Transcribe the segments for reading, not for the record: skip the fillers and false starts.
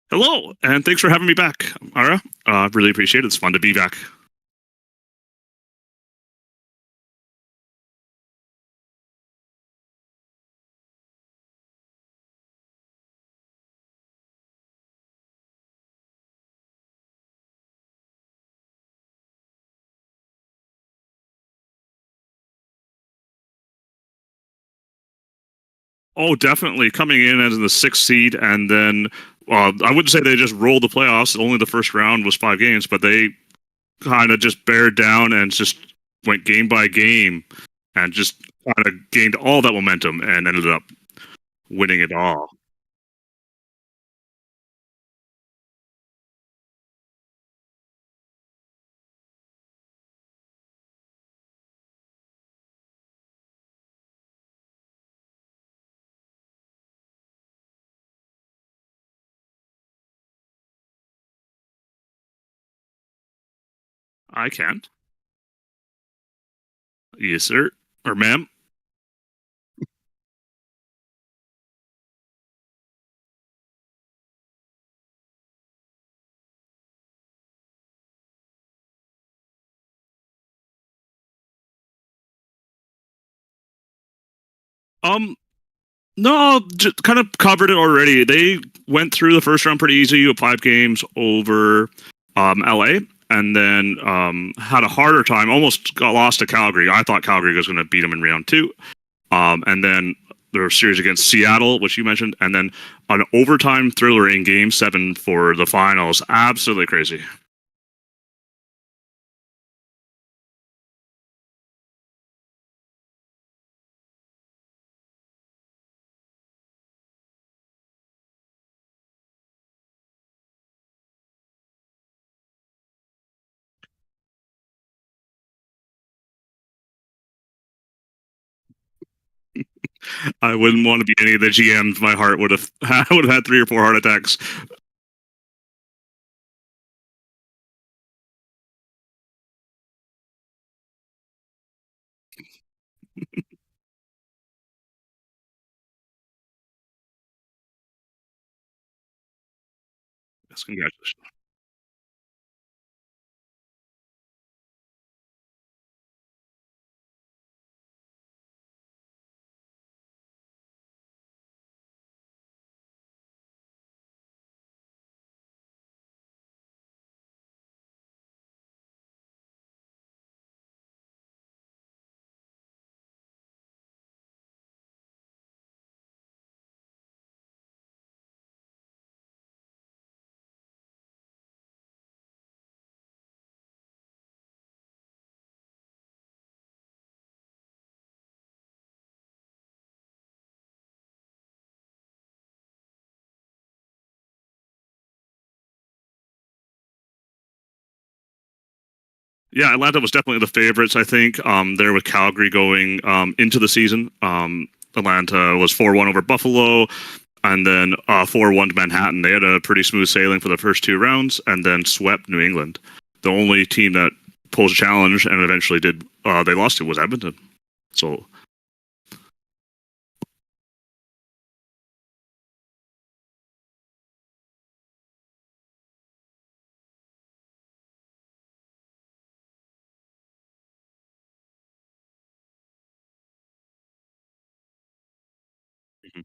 Hello, and thanks for having me back, Ara. Really appreciate it. It's fun to be back. Oh, definitely coming in as the sixth seed, and then I wouldn't say they just rolled the playoffs. Only the first round was 5 games, but they kind of just bared down and just went game by game, and just kind of gained all that momentum and ended up winning it all. I can, yes, sir, or ma'am. Um, no, just kind of covered it already. They went through the first round pretty easy with 5 games over LA, and then had a harder time. Almost got lost to Calgary. I thought Calgary was going to beat them in round two. And then their series against Seattle, which you mentioned, and then an overtime thriller in Game 7 for the finals. Absolutely crazy. I wouldn't want to be any of the GMs. My heart would have would have had 3 or 4 heart attacks. Yes, congratulations. Yeah, Atlanta was definitely the favorites. I think there with Calgary going into the season. Atlanta was 4-1 over Buffalo, and then 4-1 to Manhattan. They had a pretty smooth sailing for the first 2 rounds, and then swept New England. The only team that posed a challenge and eventually did they lost to was Edmonton. So mhm,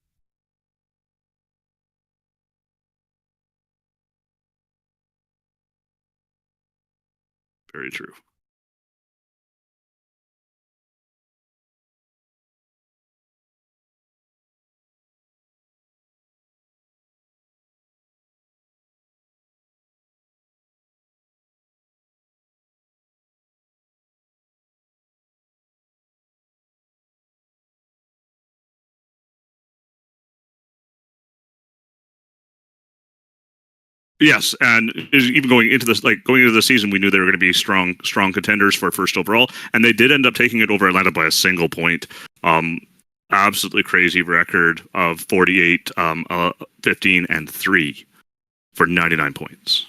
very true. Yes, and even going into this, like going into the season, we knew they were going to be strong contenders for first overall, and they did end up taking it over Atlanta by a single point. Um, Absolutely crazy record of 48, 15, and 3 for 99 points.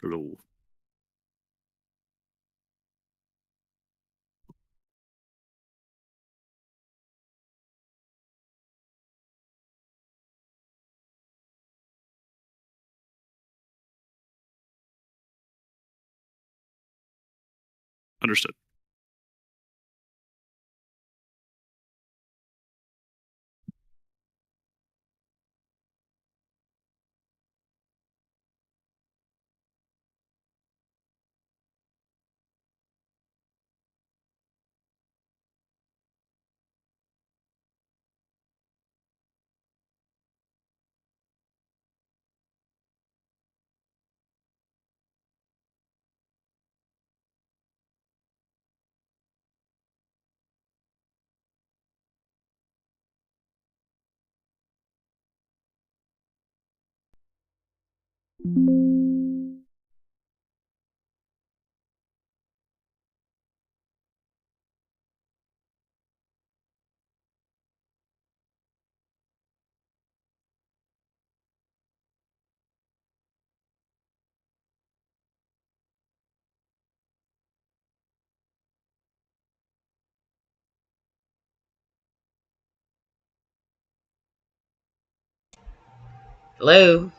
Hello. Understood. Hello?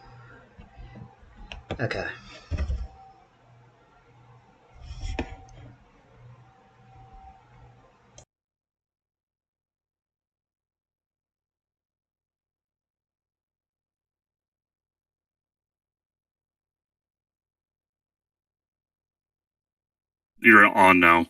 Okay. You're on now.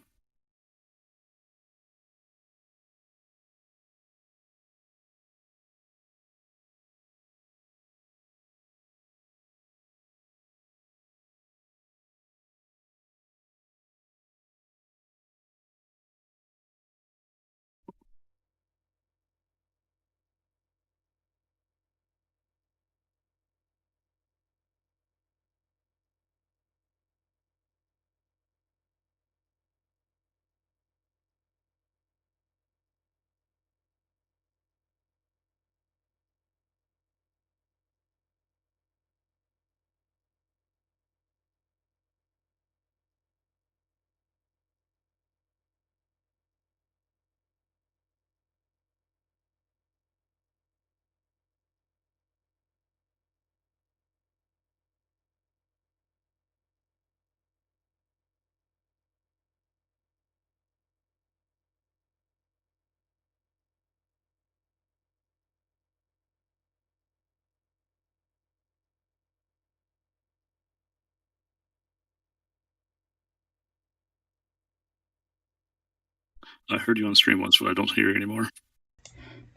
I heard you on stream once, but I don't hear you anymore.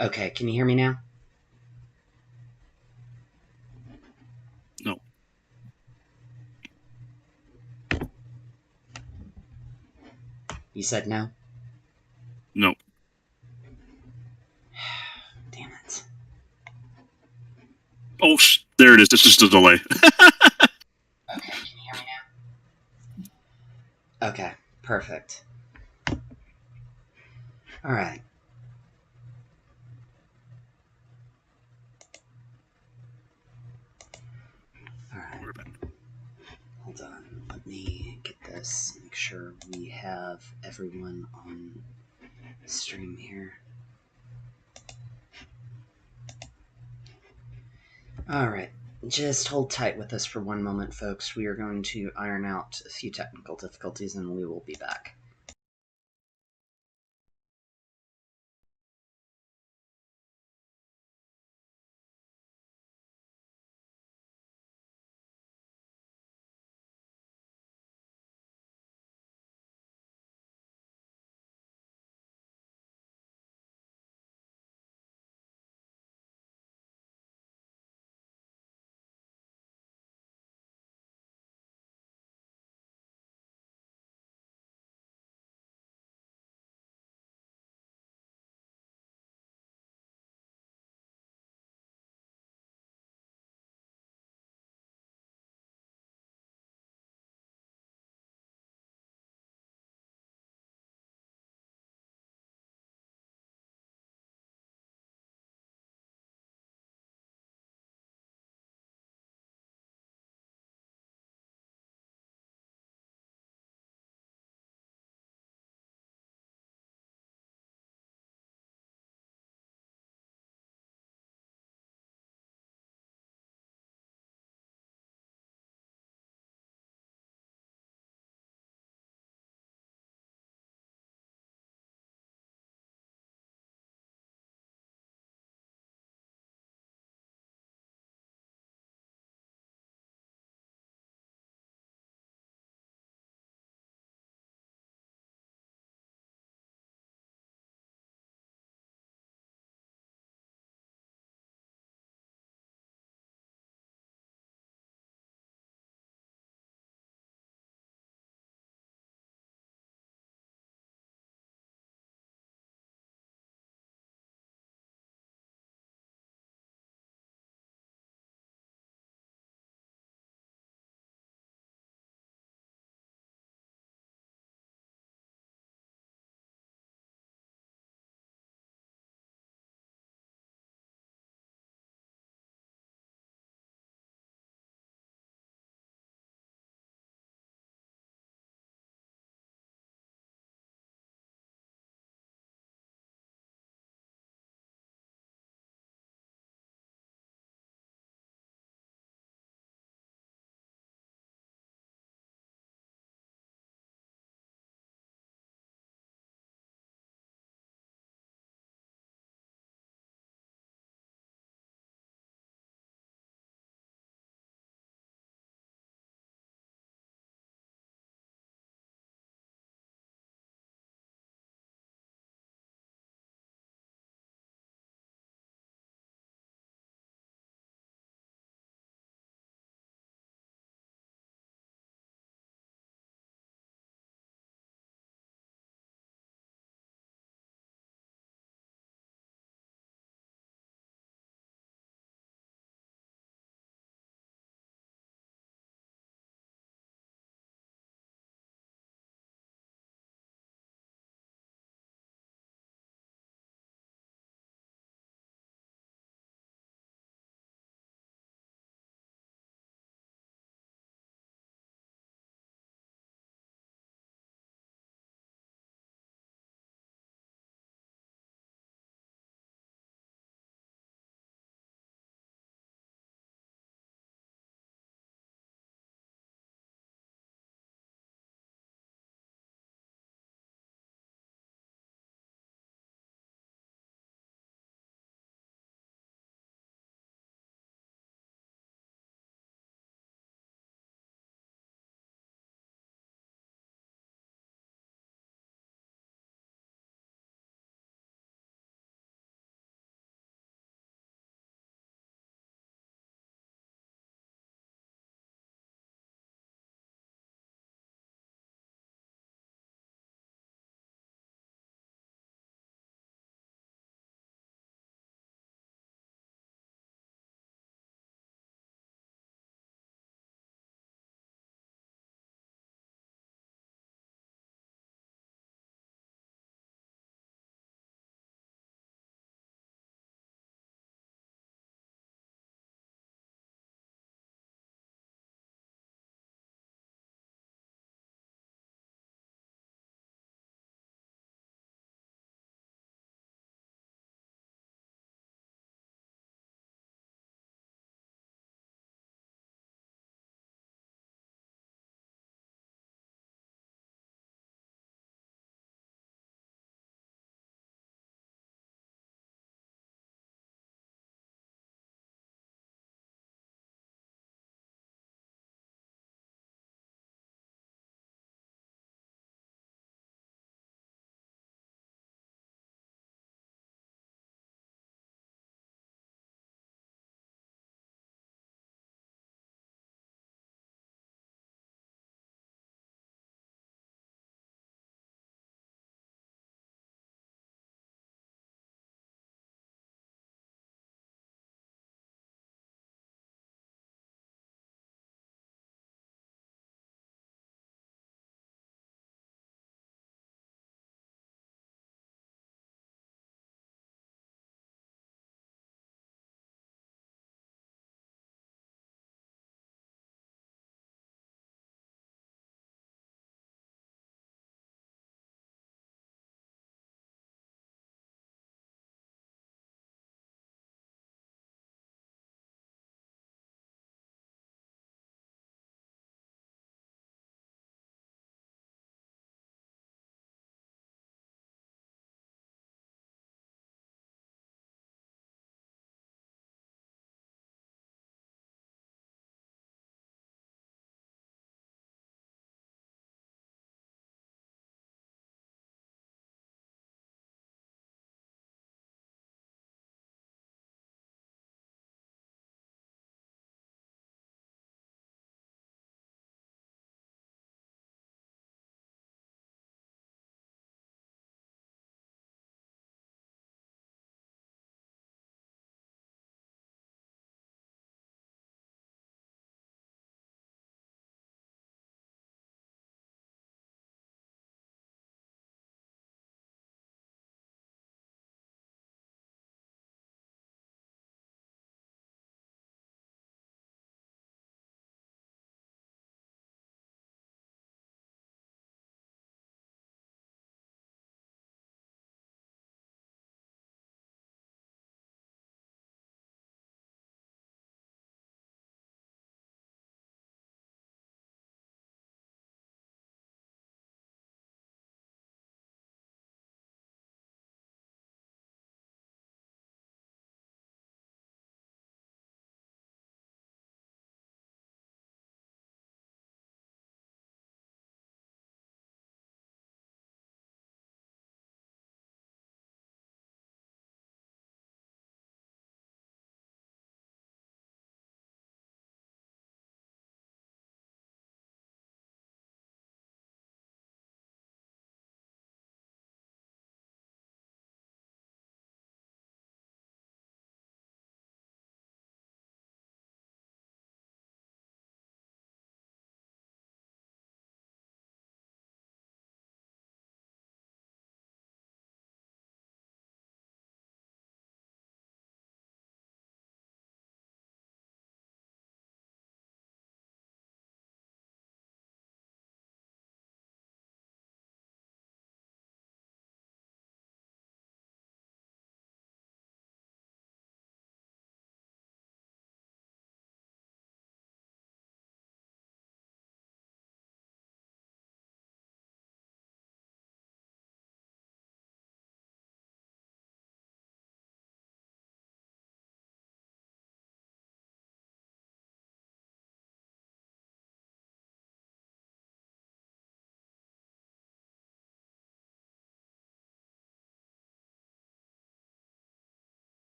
Okay, can you hear me now? No. You said no? No. Damn it. Oh, there it is. It's just a delay. Okay, can you hear me now? Okay, perfect. Alright. Alright. We're back. Hold on. Let me get this. Make sure we have everyone on stream here. Alright. Just hold tight with us for one moment, folks. We are going to iron out a few technical difficulties and we will be back.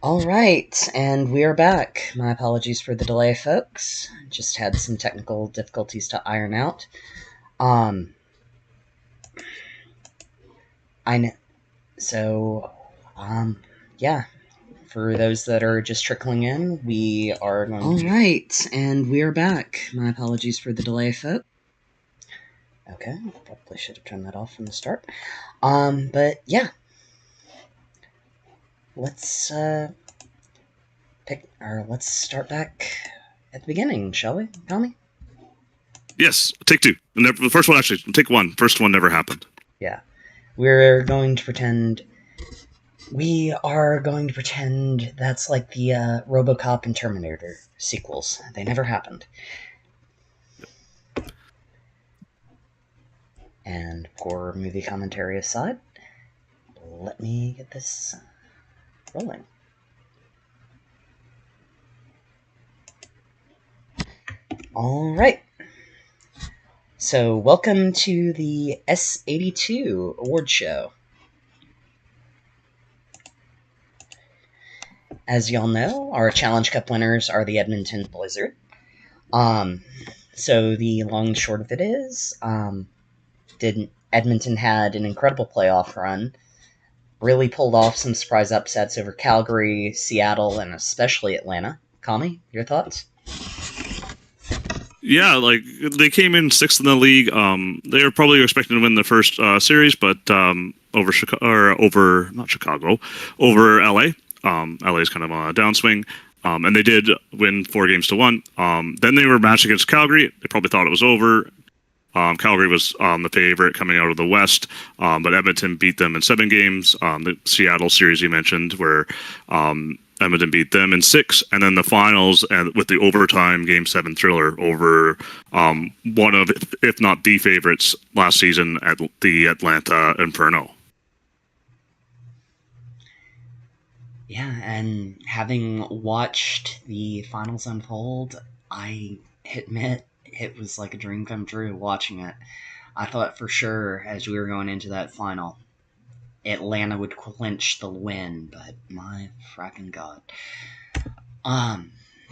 All right, and we are back. My apologies for the delay, folks. Just had some technical difficulties to iron out. I know. So, yeah. For those that are just trickling in, we are going. All right, and we are back. My apologies for the delay, folks. Okay, probably should have turned that off from the start. But yeah, let's start back at the beginning, shall we, Tommy? Yes, take two. The first one, actually, take one. First one never happened. Yeah. We are going to pretend that's like the RoboCop and Terminator sequels. They never happened. And for movie commentary aside, let me get this rolling. All right. So, welcome to the S82 award show. As y'all know, our Challenge Cup winners are the Edmonton Blizzard. So the long and short of it is, Edmonton had an incredible playoff run, really pulled off some surprise upsets over Calgary, Seattle, and especially Atlanta. Kami, your thoughts? Yeah, like they came in sixth in the league. They were probably expecting to win the first series, but over LA. LA is kind of on a downswing, and they did win 4-1. Then they were matched against Calgary. They probably thought it was over. Calgary was the favorite coming out of the West, but Edmonton beat them in 7 games. The Seattle series you mentioned, where Edmonton beat them in 6, and then the finals and with the overtime Game 7 thriller over one of, if not the favorites last season at the Atlanta Inferno. Yeah, and having watched the finals unfold, I admit it was like a dream come true watching it. I thought for sure as we were going into that final, Atlanta would clinch the win, but my fracking god.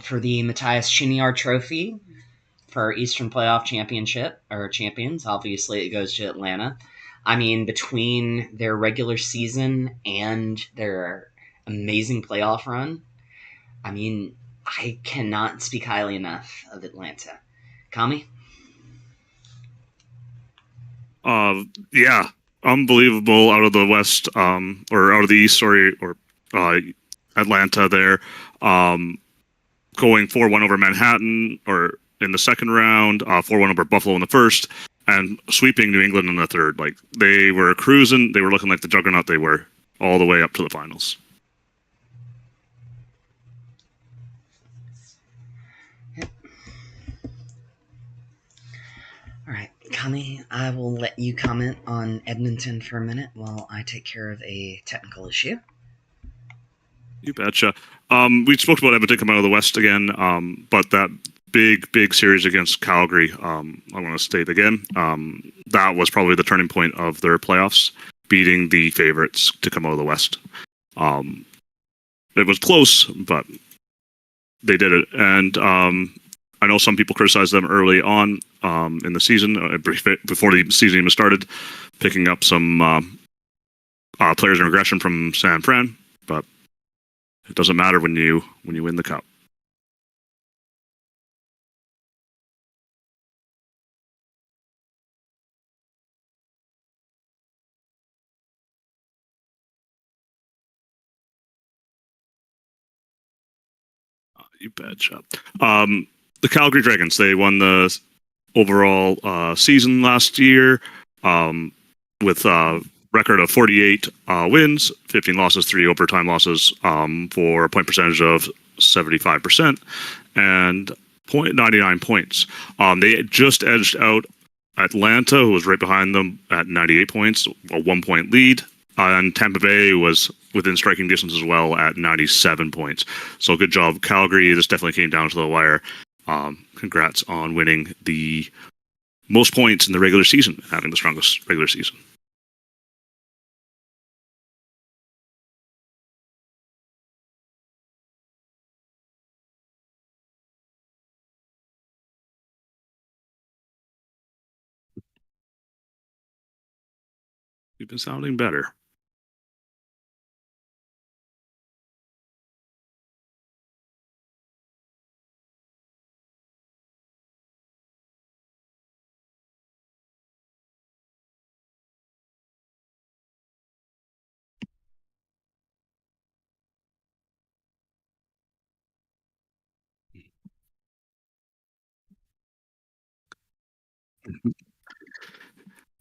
For the Matthias Chiniar Trophy for our Eastern Playoff Championship, or champions, obviously it goes to Atlanta. I mean, between their regular season and their amazing playoff run, I mean, I cannot speak highly enough of Atlanta. Kami? Yeah, unbelievable out of the West, or out of the East, sorry, or Atlanta there, going 4-1 over Manhattan, or in the second round, 4-1 over Buffalo in the first, and sweeping New England in the third. Like, they were cruising. They were looking like the juggernaut they were all the way up to the finals. Yep. All right, Kami, I will let you comment on Edmonton for a minute while I take care of a technical issue. You betcha. We spoke about Edmonton coming out of the West again, but that big series against Calgary, I want to state again, that was probably the turning point of their playoffs, beating the favorites to come out of the West. It was close, but they did it. And I know some people criticized them early on in the season, before the season even started, picking up some players in regression from San Fran, but it doesn't matter when you win the cup. You betcha. The Calgary Dragons, they won the overall season last year with a record of 48 wins, 15 losses, 3 overtime losses, for a point percentage of 75% and 99 points. They just edged out Atlanta, who was right behind them at 98 points, a 1-point lead. And Tampa Bay was within striking distance as well at 97 points. So good job, Calgary. This definitely came down to the wire. Congrats on winning the most points in the regular season, having the strongest regular season. You've been sounding better.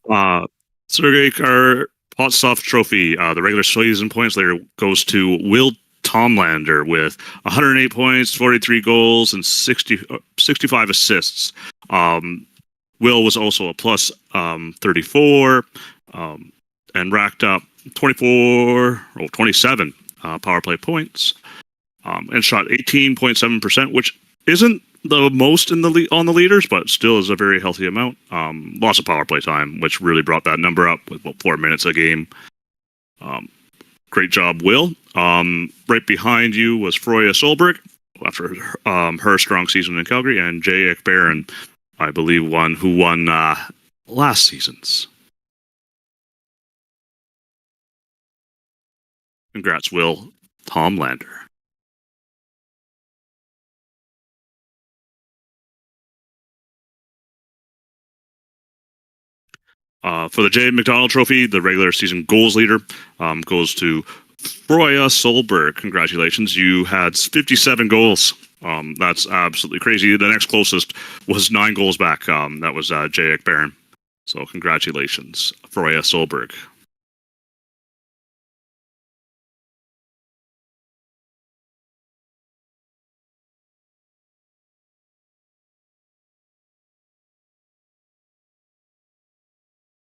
Uh, Sergei Karpovtsov Trophy, the regular season points leader goes to Will Tomlander with 108 points, 43 goals, and 65 assists. Will was also a plus 34 and racked up 27 power play points and shot 18.7%, which isn't the most in the on the leaders, but still is a very healthy amount. Lots of power play time, which really brought that number up with about 4 minutes a game. Great job, Will. Right behind you was Freya Solberg after her strong season in Calgary, and Jay Ekbaron, I believe, who won last season's. Congrats, Will Tomlander. For the J. McDonald Trophy, the regular season goals leader goes to Freya Solberg. Congratulations. You had 57 goals. That's absolutely crazy. The next closest was 9 goals back. That was Jay Ekbaron. So congratulations, Freya Solberg.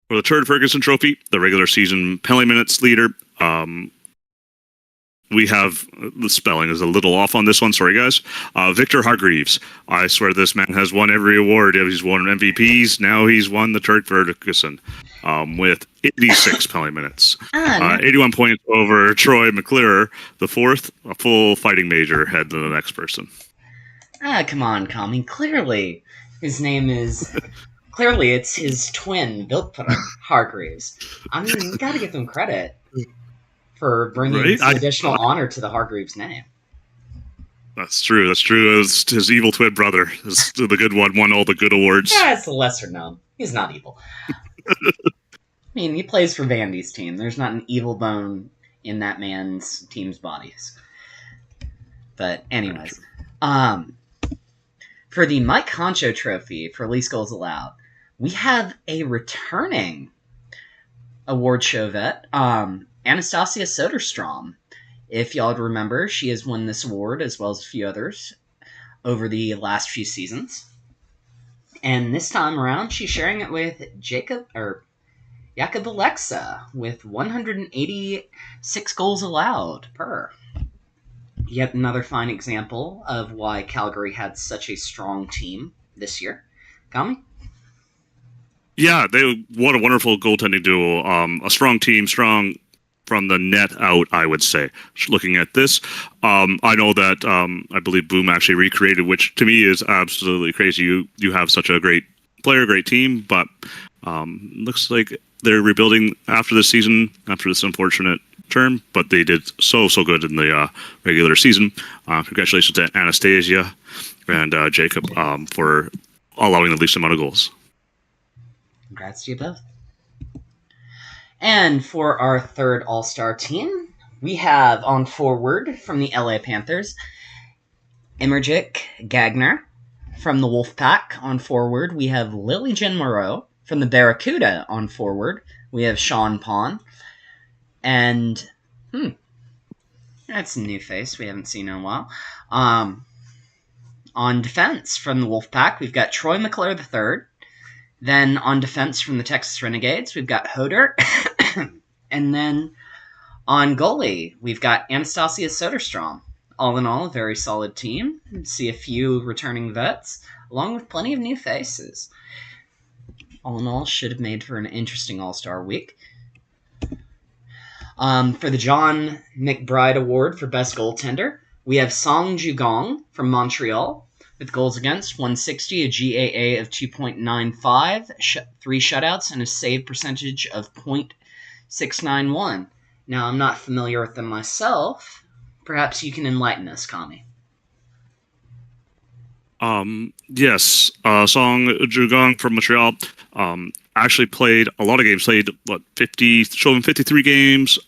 For the Turd Ferguson Trophy, the regular season penalty minutes leader, we have, the spelling is a little off on this one. Sorry, guys. Victor Hargreaves. I swear this man has won every award. He's won MVPs. Now he's won the Turd Ferguson with 86 penalty minutes. 81 points over Troy McClure, the fourth, a full fighting major head to the next person. Come on, Kami. Clearly, his name is... Clearly, it's his twin, Victor Hargreaves. I mean, you gotta give him credit for bringing some additional honor to the Hargreaves name. That's true. That's true. His evil twin brother, the good one, won all the good awards. Yeah, it's the lesser known. He's not evil. I mean, he plays for Vandy's team. There's not an evil bone in that man's team's bodies. But anyways, for the Mike Concho Trophy for least goals allowed, we have a returning award show vet, Anastasia Soderstrom. If y'all remember, she has won this award as well as a few others over the last few seasons. And this time around, she's sharing it with Jakub Alexa with 186 goals allowed per. Yet another fine example of why Calgary had such a strong team this year. Kami? Yeah, what a wonderful goaltending duo. A strong team, strong from the net out, I would say. Looking at this, I know that I believe Boom actually recreated, which to me is absolutely crazy. You have such a great player, great team, but looks like they're rebuilding after this season, after this unfortunate term, but they did so good in the regular season. Congratulations to Anastasia and Jacob for allowing the least amount of goals. Congrats to you both. And for our third All-Star team, we have on forward from the LA Panthers, Emerjik Gagner. From the Wolfpack on forward, we have Lily Jen Moreau. From the Barracuda on forward, we have Sean Pond. And, that's a new face we haven't seen in a while. On defense from the Wolfpack, we've got Troy McClure III. Then on defense from the Texas Renegades, we've got Hoder. And then on goalie, we've got Anastasia Soderstrom. All in all, a very solid team. See a few returning vets, along with plenty of new faces. All in all, should have made for an interesting All-Star week. For the John McBride Award for Best Goaltender, we have Song Jugong from Montreal with goals against 160, a GAA of 2.95, 3 shutouts, and a save percentage of 691. Now, I'm not familiar with them myself. Perhaps you can enlighten us, Kami. Yes, Song Jugong from Montreal. Actually played a lot of games. Played 50, showing 53 games.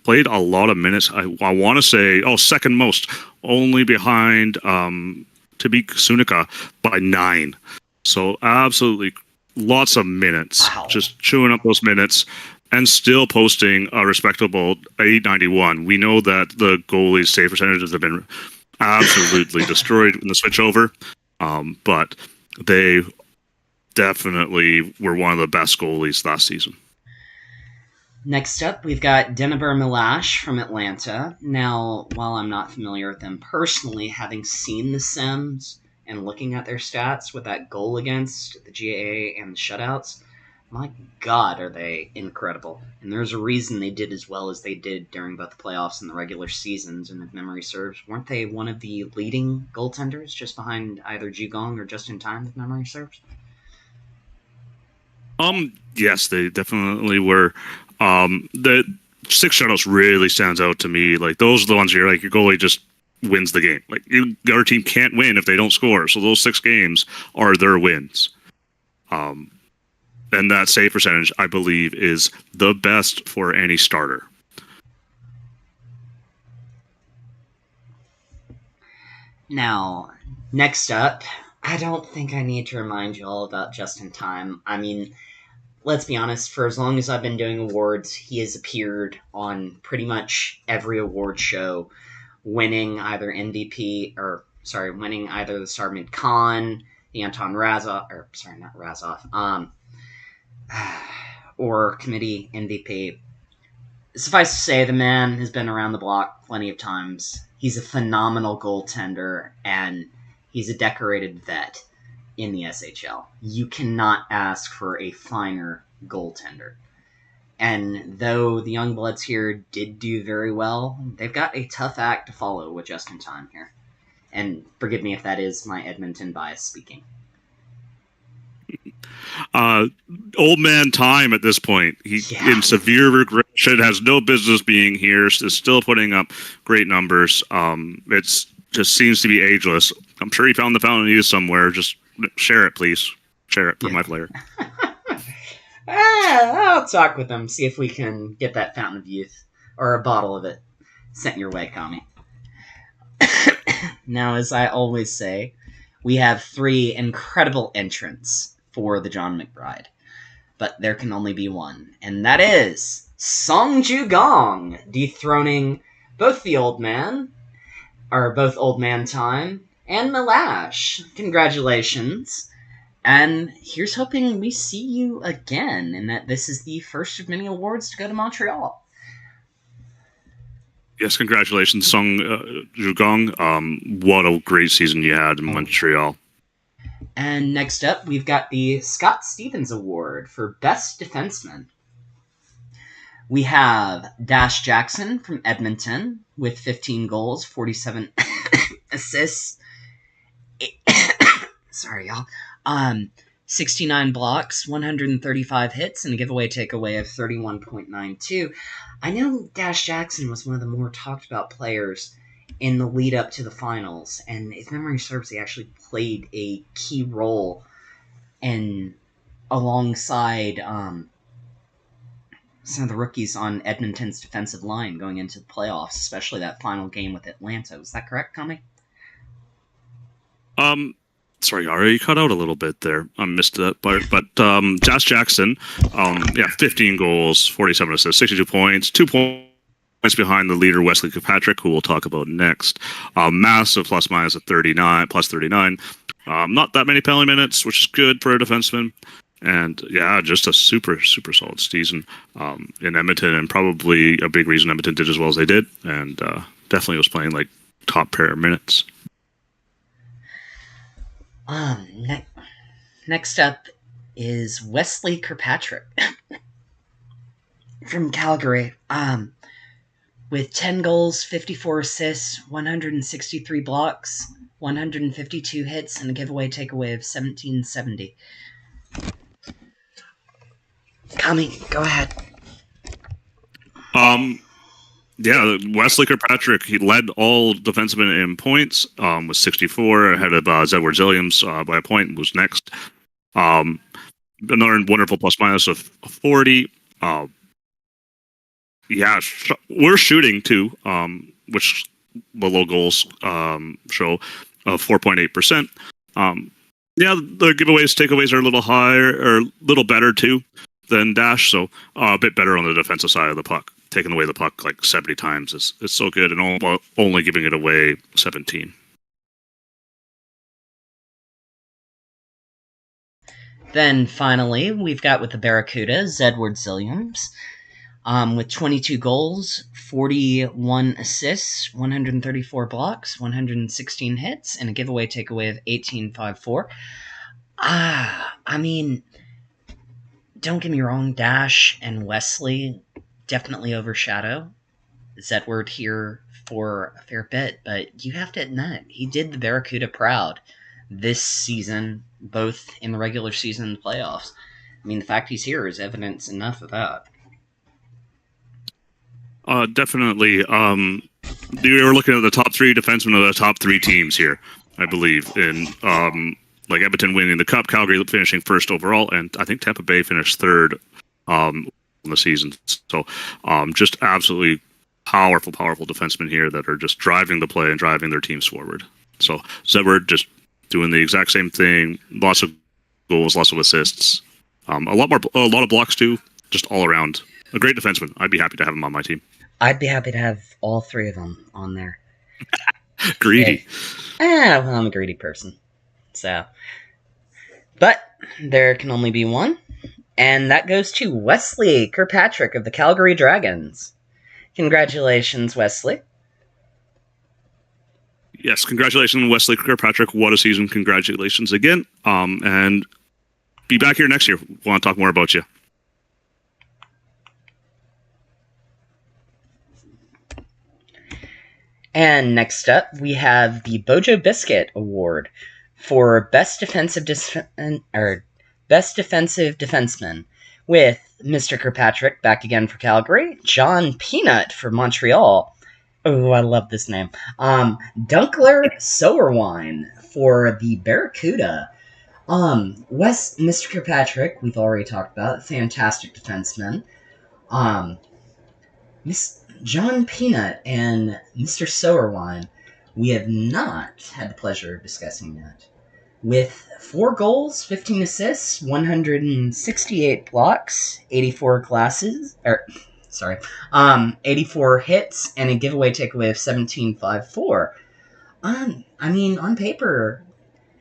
Played a lot of minutes. I want to say, second most, only behind Tabik Sunika by 9. So absolutely lots of minutes. Wow. Just chewing up those minutes and still posting a respectable 891. We know that the goalie's save percentages have been absolutely destroyed in the switchover, but they definitely were one of the best goalies last season. Next up, we've got Denibur Milash from Atlanta. Now, while I'm not familiar with them personally, having seen the Sims and looking at their stats with that goal against the GAA and the shutouts, my God, are they incredible. And there's a reason they did as well as they did during both the playoffs and the regular seasons, and if memory serves, weren't they one of the leading goaltenders just behind either Jugong or Just in Time, if memory serves? Yes, they definitely were. The 6 shutouts really stands out to me. Like, those are the ones you're like, your goalie just wins the game. Like, our team can't win if they don't score. So those 6 games are their wins. And that save percentage, I believe, is the best for any starter. Now, next up, I don't think I need to remind you all about Just in Time. I mean, let's be honest, for as long as I've been doing awards, he has appeared on pretty much every award show, winning either MVP, winning either the Sarmid Khan, the Anton Razov, not Razov, or committee MVP. Suffice to say, the man has been around the block plenty of times. He's a phenomenal goaltender, and he's a decorated vet in the SHL. You cannot ask for a finer goaltender. And though the young bloods here did do very well, they've got a tough act to follow with Just in Time here. And forgive me if that is my Edmonton bias speaking. Old man Time at this point. In severe regression, has no business being here, is still putting up great numbers. It's just seems to be ageless. I'm sure he found the fountain of youth somewhere. Just share it, please. Share it for my player. I'll talk with them, see if we can get that fountain of youth, or a bottle of it, sent your way, Kami. Now, as I always say, we have 3 incredible entrants for the John McBride. But there can only be one, and that is Song Jugong, dethroning both Old Man Time, and Milash. Congratulations. And here's hoping we see you again, and that this is the first of many awards to go to Montreal. Yes, congratulations, Song Jugong. What a great season you had in Montreal. And next up, we've got the Scott Stevens Award for Best Defenseman. We have Dash Jackson from Edmonton with 15 goals, 47 assists. Sorry, y'all. 69 blocks, 135 hits, and a giveaway takeaway of 31.92. I know Dash Jackson was one of the more talked about players in the lead up to the finals, and if memory serves, he actually played a key role in alongside some of the rookies on Edmonton's defensive line going into the playoffs, especially that final game with Atlanta. Was that correct, Kami? Sorry, Ari, you cut out a little bit there. I missed that part. But Josh Jackson, 15 goals, 47 assists, 62 points, 2 points behind the leader, Wesley Kirkpatrick, who we'll talk about next. Massive plus-minus of 39, plus 39. Not that many penalty minutes, which is good for a defenseman. And, yeah, just a super, super solid season in Edmonton, and probably a big reason Edmonton did as well as they did. And definitely was playing, like, top pair minutes. Next up is Wesley Kirkpatrick from Calgary, with 10 goals, 54 assists, 163 blocks, 152 hits, and a giveaway takeaway of 1770. Kami, go ahead. Yeah, Wesley Kirkpatrick, he led all defensemen in points with 64, ahead of Zedward Zilliams by a point, was next. Another wonderful plus minus of 40. Yeah, we're shooting too, which the low goals show of 4.8%. Yeah, the giveaways, takeaways are a little higher or a little better too than Dash, so a bit better on the defensive side of the puck. Taking away the puck like 70 times is so good, and only giving it away 17. Then finally, we've got with the Barracuda, Zedward Zilliams, with 22 goals, 41 assists, 134 blocks, 116 hits, and a giveaway takeaway of 18.54. I mean, don't get me wrong, Dash and Wesley definitely overshadow Zedward here for a fair bit, but you have to admit, he did the Barracuda proud this season, both in the regular season and the playoffs. I mean, the fact he's here is evidence enough of that. Definitely. You were looking at the top 3 defensemen of the top 3 teams here, I believe, in like Edmonton winning the Cup, Calgary finishing first overall, and I think Tampa Bay finished third in the season. So just absolutely powerful defensemen here that are just driving the play and driving their teams forward. So Zedward just doing the exact same thing, lots of goals, lots of assists, a lot of blocks too, just all around. A great defenseman. I'd be happy to have him on my team. I'd be happy to have all 3 of them on there. Greedy. Well, I'm a greedy person. So, but there can only be one, and that goes to Wesley Kirkpatrick of the Calgary Dragons. Congratulations, Wesley. Yes, congratulations, Wesley Kirkpatrick. What a season. Congratulations again. And be back here next year. Want to talk more about you. And next up, we have the Bojo Biscuit Award for Best Defensive Defenseman, with Mr. Kirkpatrick back again for Calgary, John Peanut for Montreal. Oh, I love this name. Dunkler Sowerwine for the Barracuda. Mr. Kirkpatrick, we've already talked about, fantastic defenseman. Miss John Peanut and Mr. Sowerwine, we have not had the pleasure of discussing yet. With 4 goals, 15 assists, 168 blocks, 84 Sorry. 84 hits, and a giveaway takeaway of 17.54. I mean, on paper,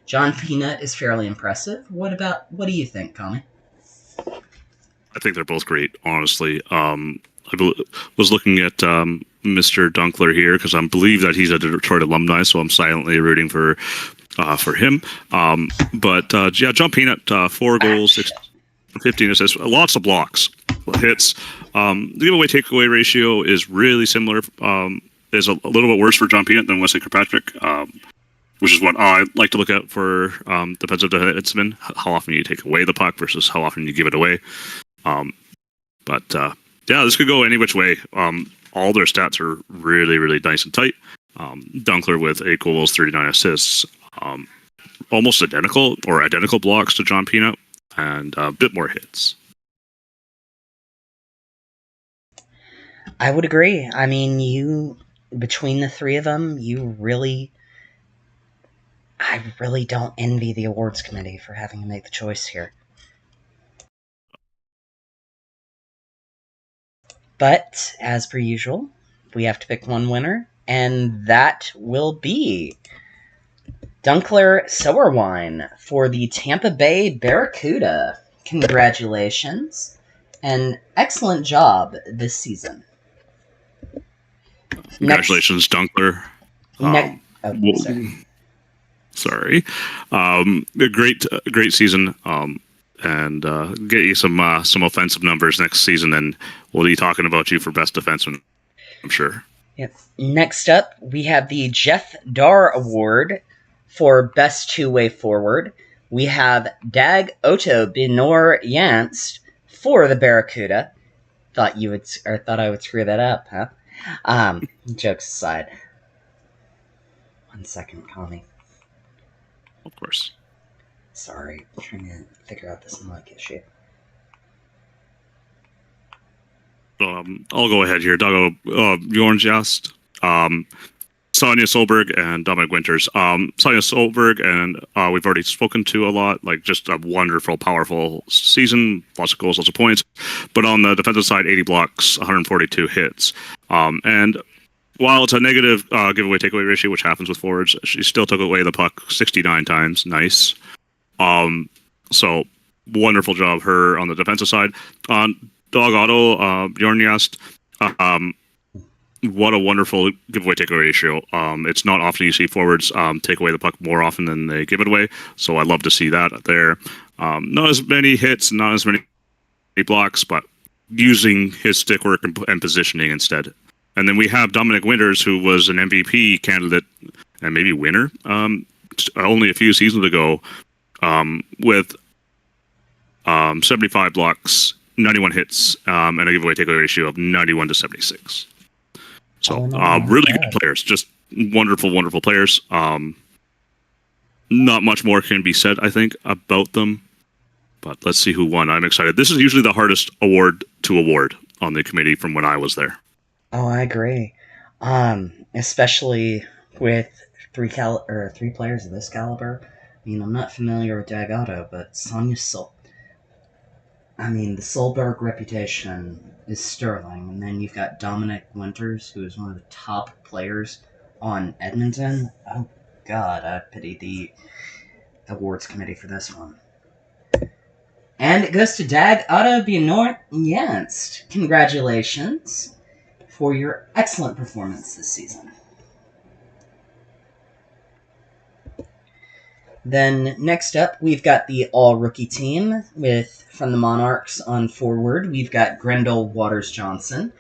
John Peanut is fairly impressive. What do you think, Connie? I think they're both great, honestly. I was looking at Mr. Dunkler here because I believe that he's a Detroit alumni, so I'm silently rooting for him. But John Peanut, 4 goals, 15 assists, lots of blocks, hits. The giveaway takeaway ratio is really similar. Is a little bit worse for John Peanut than Wesley Kirkpatrick, which is what I like to look at for defensive defensemen. How often you take away the puck versus how often you give it away. Yeah, this could go any which way. All their stats are really, really nice and tight. Dunkler with 8 goals, 39 assists, almost identical blocks to John Peanut, and a bit more hits. I would agree. I mean, between the 3 of them, I really don't envy the awards committee for having to make the choice here. But, as per usual, we have to pick one winner, and that will be Dunkler Sowerwine for the Tampa Bay Barracuda. Congratulations, and excellent job this season. Congratulations, Dunkler. Sorry. A great season. And get you some offensive numbers next season, and we'll be talking about you for best defenseman, I'm sure. Yep. Next up, we have the Jeff Darr Award for best two-way forward. We have Dag Otto Binor Janst for the Barracuda, Thought I would screw that up, huh? Jokes aside. 1 second, Connie. Of course. Sorry, I'm trying to figure out this mic issue. I'll go ahead here. Dago Bjornjast, Sonia Solberg, and Dominic Winters. Sonia Solberg, and we've already spoken to a lot. Like, just a wonderful, powerful season. Lots of goals, lots of points. But on the defensive side, 80 blocks, 142 hits. And while it's a negative giveaway takeaway ratio, which happens with forwards, she still took away the puck 69 times. Nice. So wonderful job her on the defensive side. On Dog Otto, Bjornjast, what a wonderful giveaway takeaway ratio. It's not often you see forwards take away the puck more often than they give it away. So I love to see that there. Not as many hits, not as many blocks, but using his stick work and positioning instead. And then we have Dominic Winters, who was an MVP candidate and maybe winner only a few seasons ago, with 75 blocks, 91 hits, and a giveaway takeaway ratio of 91 to 76. So really good players, just wonderful, wonderful players. Not much more can be said, I think, about them. But let's see who won. I'm excited. This is usually the hardest award to award on the committee from when I was there. Oh, I agree. Especially with three players of this caliber. I mean, I'm not familiar with Dagato, but Sonia the Solberg reputation is sterling, and then you've got Dominic Winters, who is one of the top players on Edmonton. Oh, God, I pity the awards committee for this one. And it goes to Dag Otto Bjornjast. Congratulations for your excellent performance this season. Then next up, we've got the all-rookie team from the Monarchs on forward. We've got Grendel Waters-Johnson.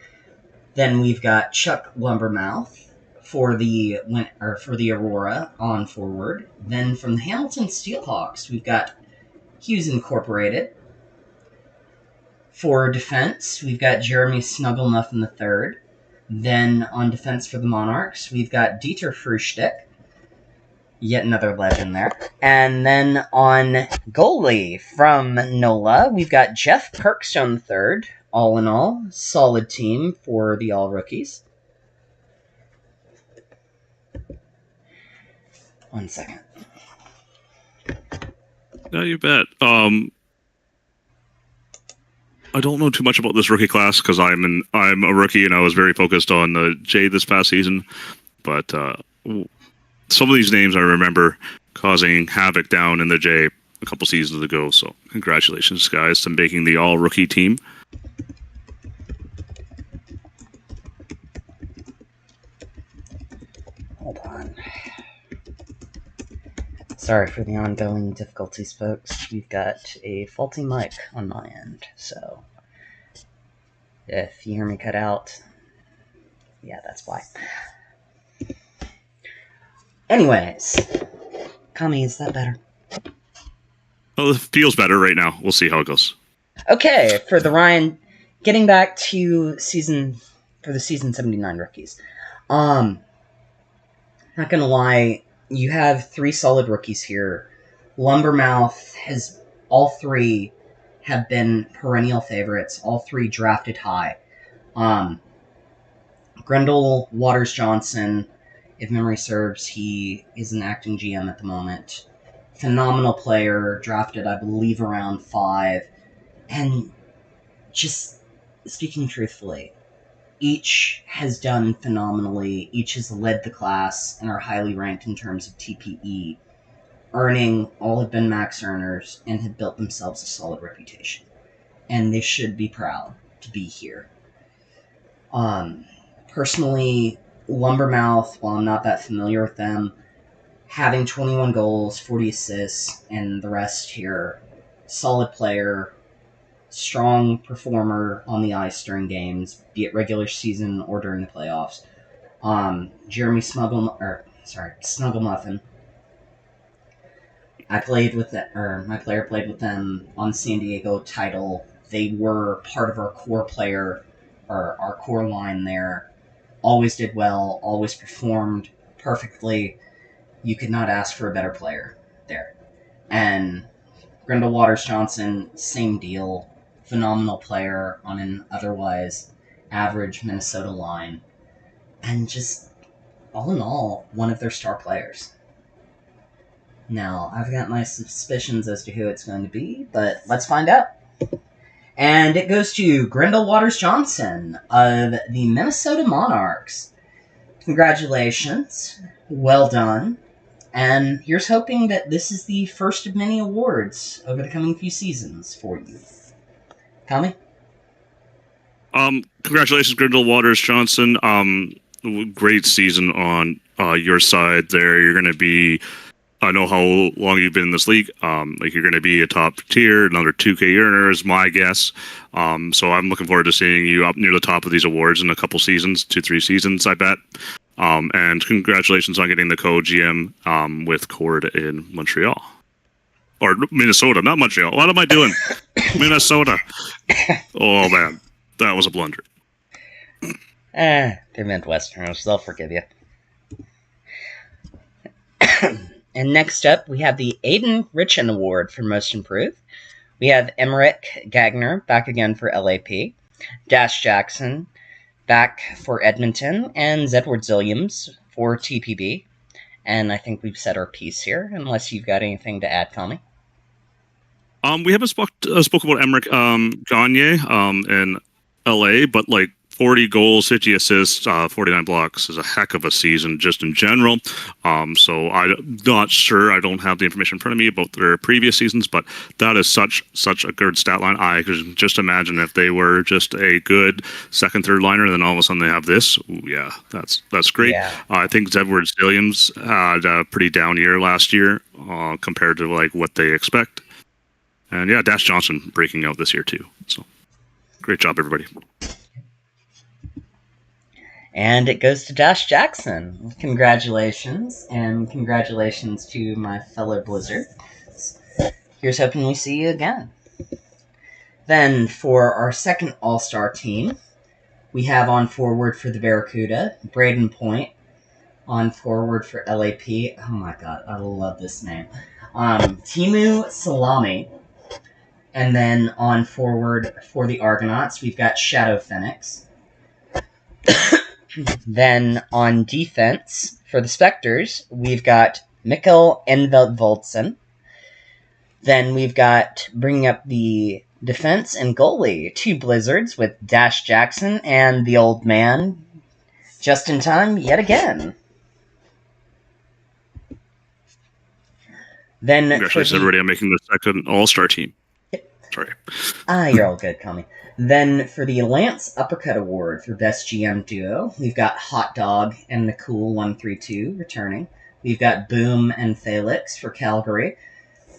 Then we've got Chuck Lumbermouth for the Aurora on forward. Then from the Hamilton Steelhawks, we've got Hughes Incorporated. For defense, we've got Jeremy Snugglemuffin III. Then on defense for the Monarchs, we've got Dieter Frühstück. Yet another legend there. And then on goalie from NOLA, we've got Jeff Kirkstone III. All in all, solid team for the all-rookies. 1 second. Yeah, you bet. I don't know too much about this rookie class because I'm a rookie and I was very focused on the J this past season. But some of these names I remember causing havoc down in the J a couple seasons ago. So congratulations, guys, to making the all-rookie team. Hold on. Sorry for the ongoing difficulties, folks. We've got a faulty mic on my end, so if you hear me cut out, yeah, that's why. Anyways, Kami, is that better? Well, it feels better right now. We'll see how it goes. Okay, for the Ryan, getting back to the season 79 rookies. Not gonna lie, you have three solid rookies here. Lumbermouth all three have been perennial favorites. All three drafted high. Grendel Waters-Johnson, if memory serves, he is an acting GM at the moment. Phenomenal player, drafted, I believe, around 5. And just speaking truthfully, each has done phenomenally. Each has led the class and are highly ranked in terms of TPE. All have been max earners and have built themselves a solid reputation. And they should be proud to be here. Personally, Lumbermouth, while I'm not that familiar with them, having 21 goals, 40 assists, and the rest here, solid player, strong performer on the ice during games, be it regular season or during the playoffs. Jeremy Snugglemuffin. My player played with them on the San Diego title They were part of our core player, or our core line there. Always did well, always performed perfectly. You could not ask for a better player there. And Grendel Waters Johnson, same deal. Phenomenal player on an otherwise average Minnesota line. And just, all in all, one of their star players. Now, I've got my suspicions as to who it's going to be, but let's find out. And it goes to Grendel Waters Johnson of the Minnesota Monarchs. Congratulations. Well done. And here's hoping that this is the first of many awards over the coming few seasons for you. Tommy? Congratulations, Grindel Waters Johnson. Great season on your side there. You're going to be, I know how long you've been in this league. You're going to be a top tier, another 2K earner is my guess. So I'm looking forward to seeing you up near the top of these awards in a couple seasons, 2-3 seasons, I bet. And congratulations on getting the co-GM with Cord in Montreal. Or Minnesota, not Montreal. What am I doing? Minnesota. Oh, man. That was a blunder. They're Midwesterners. They'll forgive you. And next up, we have the Aiden Richen Award for Most Improved. We have Emmerich Gagner back again for LAP. Dash Jackson back for Edmonton. And Zedward Zilliams for TPB. And I think we've said our piece here, unless you've got anything to add, Tommy. We haven't spoke about Emmerich Gagne in LA, but 40 goals, 50 assists, 49 blocks is a heck of a season just in general. So I'm not sure. I don't have the information in front of me about their previous seasons, but that is such a good stat line. I could just imagine if they were just a good second, third liner, and then all of a sudden they have this. Ooh, yeah, that's great. Yeah. I think Zedward Williams had a pretty down year last year compared to what they expect. And yeah, Dash Johnson breaking out this year too. So great job, everybody. And it goes to Dash Jackson. Congratulations, and congratulations to my fellow Blizzard. Here's hoping we see you again. Then, for our second All-Star team, we have on forward for the Barracuda, Braden Point. On forward for LAP, oh my god, I love this name. Timu Salami. And then on forward for the Argonauts, we've got Shadow Phoenix. Then on defense for the Spectres, we've got Mikkel Enveldvoldsen. Then we've got, bringing up the defense and goalie, two Blizzards with Dash Jackson and the old man, just in time yet again. Then congratulations, everybody, on making the second All-Star team. Sorry. You're all good, call me. Then for the Lance Uppercut Award for Best GM Duo, we've got Hot Dog and the Cool 132 returning. We've got Boom and Felix for Calgary.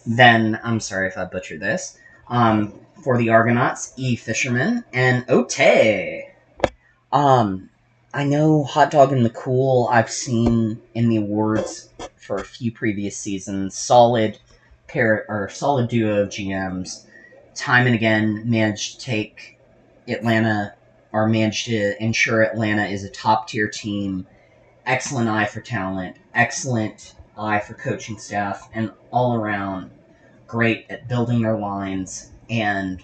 Then, I'm sorry if I butchered this, for the Argonauts, E. Fisherman and Ote. I know Hot Dog and the Cool I've seen in the awards for a few previous seasons. Solid duo of GMs. Time and again managed to take Atlanta, or managed to ensure Atlanta is a top-tier team. Excellent eye for talent, excellent eye for coaching staff, and all around great at building their lines and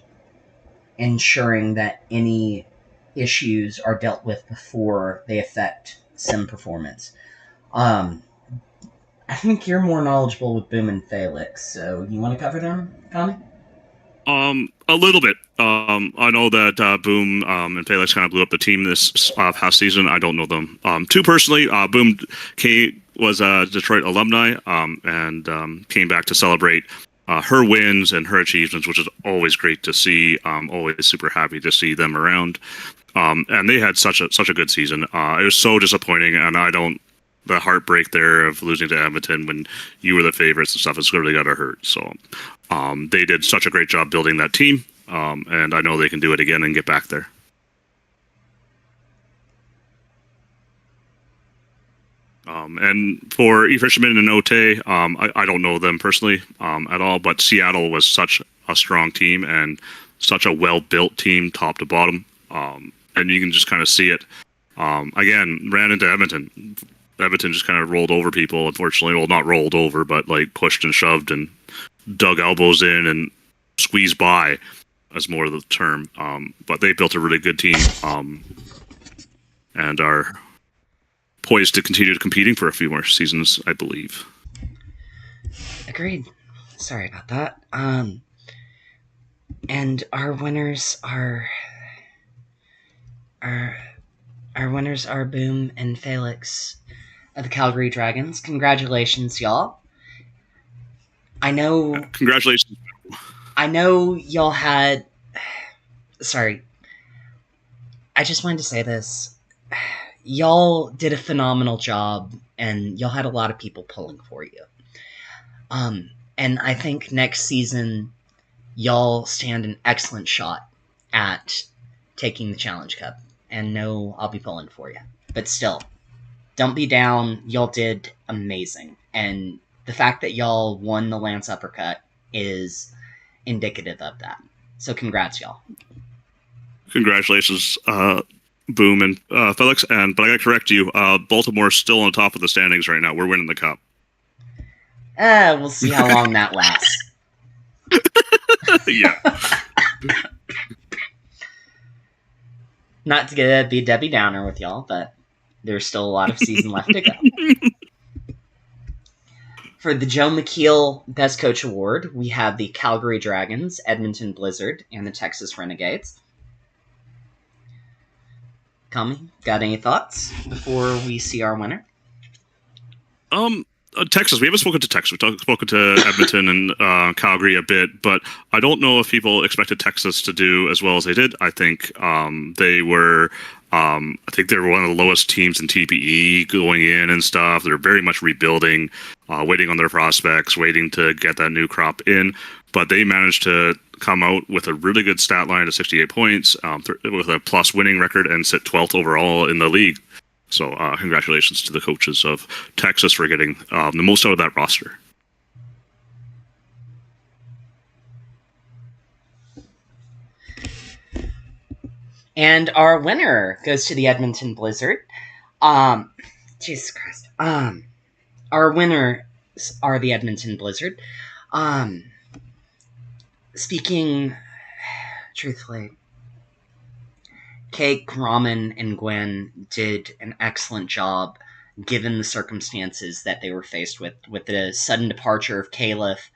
ensuring that any issues are dealt with before they affect sim performance. I think you're more knowledgeable with Boom and Felix, so you want to cover them, Tommy? A little bit. I know that Boom and Felix kind of blew up the team this past season. I don't know them too personally. Boom was a Detroit alumni and came back to celebrate her wins and her achievements, which is always great to see. Always super happy to see them around. And they had such a good season. It was so disappointing, and the heartbreak there of losing to Edmonton when you were the favorites and stuff, it's really got to hurt. So they did such a great job building that team, and I know they can do it again and get back there. And for E. Fisherman and Ote, I don't know them personally at all, but Seattle was such a strong team, and such a well-built team, top to bottom, and you can just kind of see it. Again, ran into Edmonton. Edmonton just kind of rolled over people, unfortunately. Well, not rolled over, but like pushed and shoved and dug elbows in and squeezed by, as more of the term. But they built a really good team, and are poised to continue competing for a few more seasons, I believe. Agreed. Sorry about that. And our winners are Boom and Felix of the Calgary Dragons. Congratulations, y'all. Congratulations. I know y'all had... Sorry. I just wanted to say this. Y'all did a phenomenal job, and y'all had a lot of people pulling for you. And I think next season, y'all stand an excellent shot at taking the Challenge Cup. And no, I'll be pulling for you. But still, don't be down. Y'all did amazing. And the fact that y'all won the Lance Uppercut is indicative of that. So congrats, y'all. Congratulations, Boom and Felix. But I got to correct you. Baltimore's still on top of the standings right now. We're winning the cup. We'll see how long that lasts. Yeah. Not to be Debbie Downer with y'all, but there's still a lot of season left to go. For the Joe McKeel Best Coach Award, we have the Calgary Dragons, Edmonton Blizzard, and the Texas Renegades. Kami, got any thoughts before we see our winner? Texas. We haven't spoken to Texas. We've spoken to Edmonton and Calgary a bit, but I don't know if people expected Texas to do as well as they did. I think they were. I think they were one of the lowest teams in TPE going in and stuff. They're very much rebuilding, waiting on their prospects, waiting to get that new crop in. But they managed to come out with a really good stat line of 68 points, with a plus winning record, and sit 12th overall in the league. So congratulations to the coaches of Texas for getting the most out of that roster. And our winner goes to the Edmonton Blizzard. Jesus Christ. Our winners are the Edmonton Blizzard. Speaking truthfully, Cake, Ramen, and Gwen did an excellent job given the circumstances that they were faced with the sudden departure of Caliph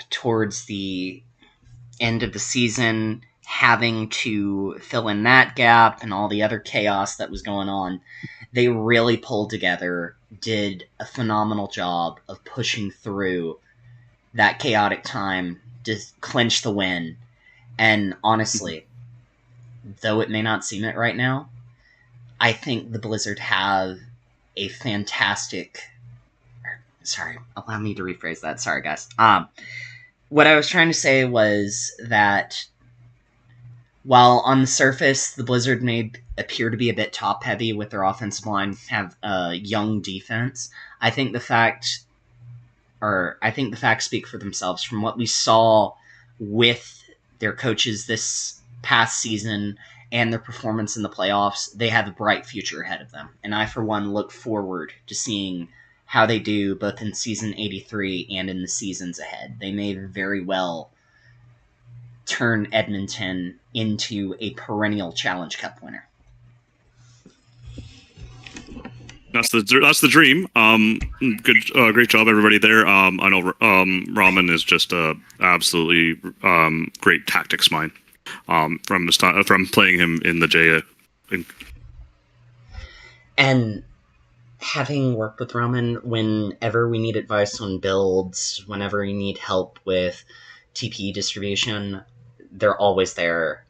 towards the end of the season, having to fill in that gap and all the other chaos that was going on. They really pulled together, did a phenomenal job of pushing through that chaotic time to clinch the win. And honestly, though it may not seem it right now, I think the Blizzard have a fantastic... Sorry, allow me to rephrase that. Sorry, guys. What I was trying to say was that while on the surface the Blizzard may appear to be a bit top-heavy with their offensive line, have a young defense, I think the facts speak for themselves. From what we saw with their coaches this past season and their performance in the playoffs, they have a bright future ahead of them. And I, for one, look forward to seeing how they do both in Season 83 and in the seasons ahead. They may very well turn Edmonton into a perennial Challenge Cup winner. That's the dream. Great job, everybody there. I know Ramen is just a absolutely great tactics mind from his time, from playing him in the J. And having worked with Ramen, whenever we need advice on builds, whenever we need help with TPE distribution, they're always there,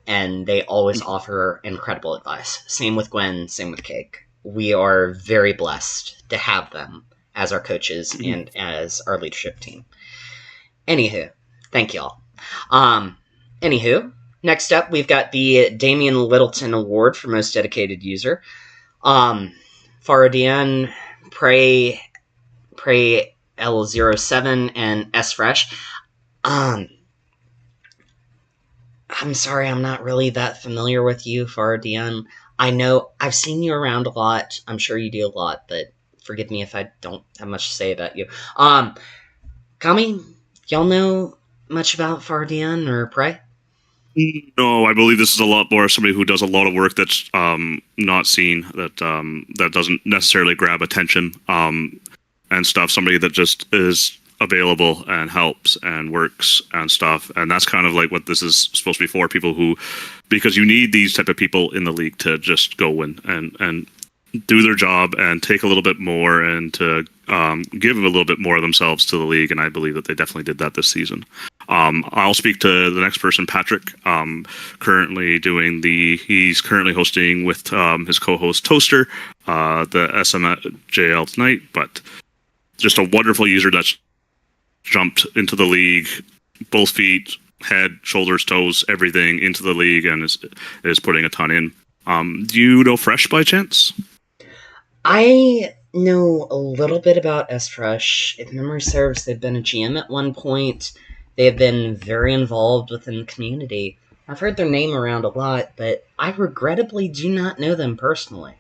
and they always offer incredible advice. Same with Gwen, same with Cake. We are very blessed to have them as our coaches and as our leadership team. Anywho, thank y'all. Next up, we've got the Damian Littleton Award for Most Dedicated User. Faradian, Pray L07, and S Fresh. I'm sorry, I'm not really that familiar with you, Fardian. I know I've seen you around a lot. I'm sure you do a lot, but forgive me if I don't have much to say about you. Kami, y'all know much about Fardian or Prey? No, I believe this is a lot more somebody who does a lot of work that's not seen, that doesn't necessarily grab attention and stuff. Somebody that just is available and helps and works and stuff. And that's kind of like what this is supposed to be for, people who, because you need these type of people in the league to just go in and do their job and take a little bit more and to give a little bit more of themselves to the league. And I believe that they definitely did that this season. I'll speak to the next person, Patrick. He's currently hosting with his co-host Toaster, the SMJHL tonight. But just a wonderful user that's jumped into the league, both feet, head, shoulders, toes, everything into the league, and is putting a ton in. Do you know Fresh by chance? I know a little bit about S-Fresh. If memory serves, they've been a GM at one point. They have been very involved within the community. I've heard their name around a lot, but I regrettably do not know them personally.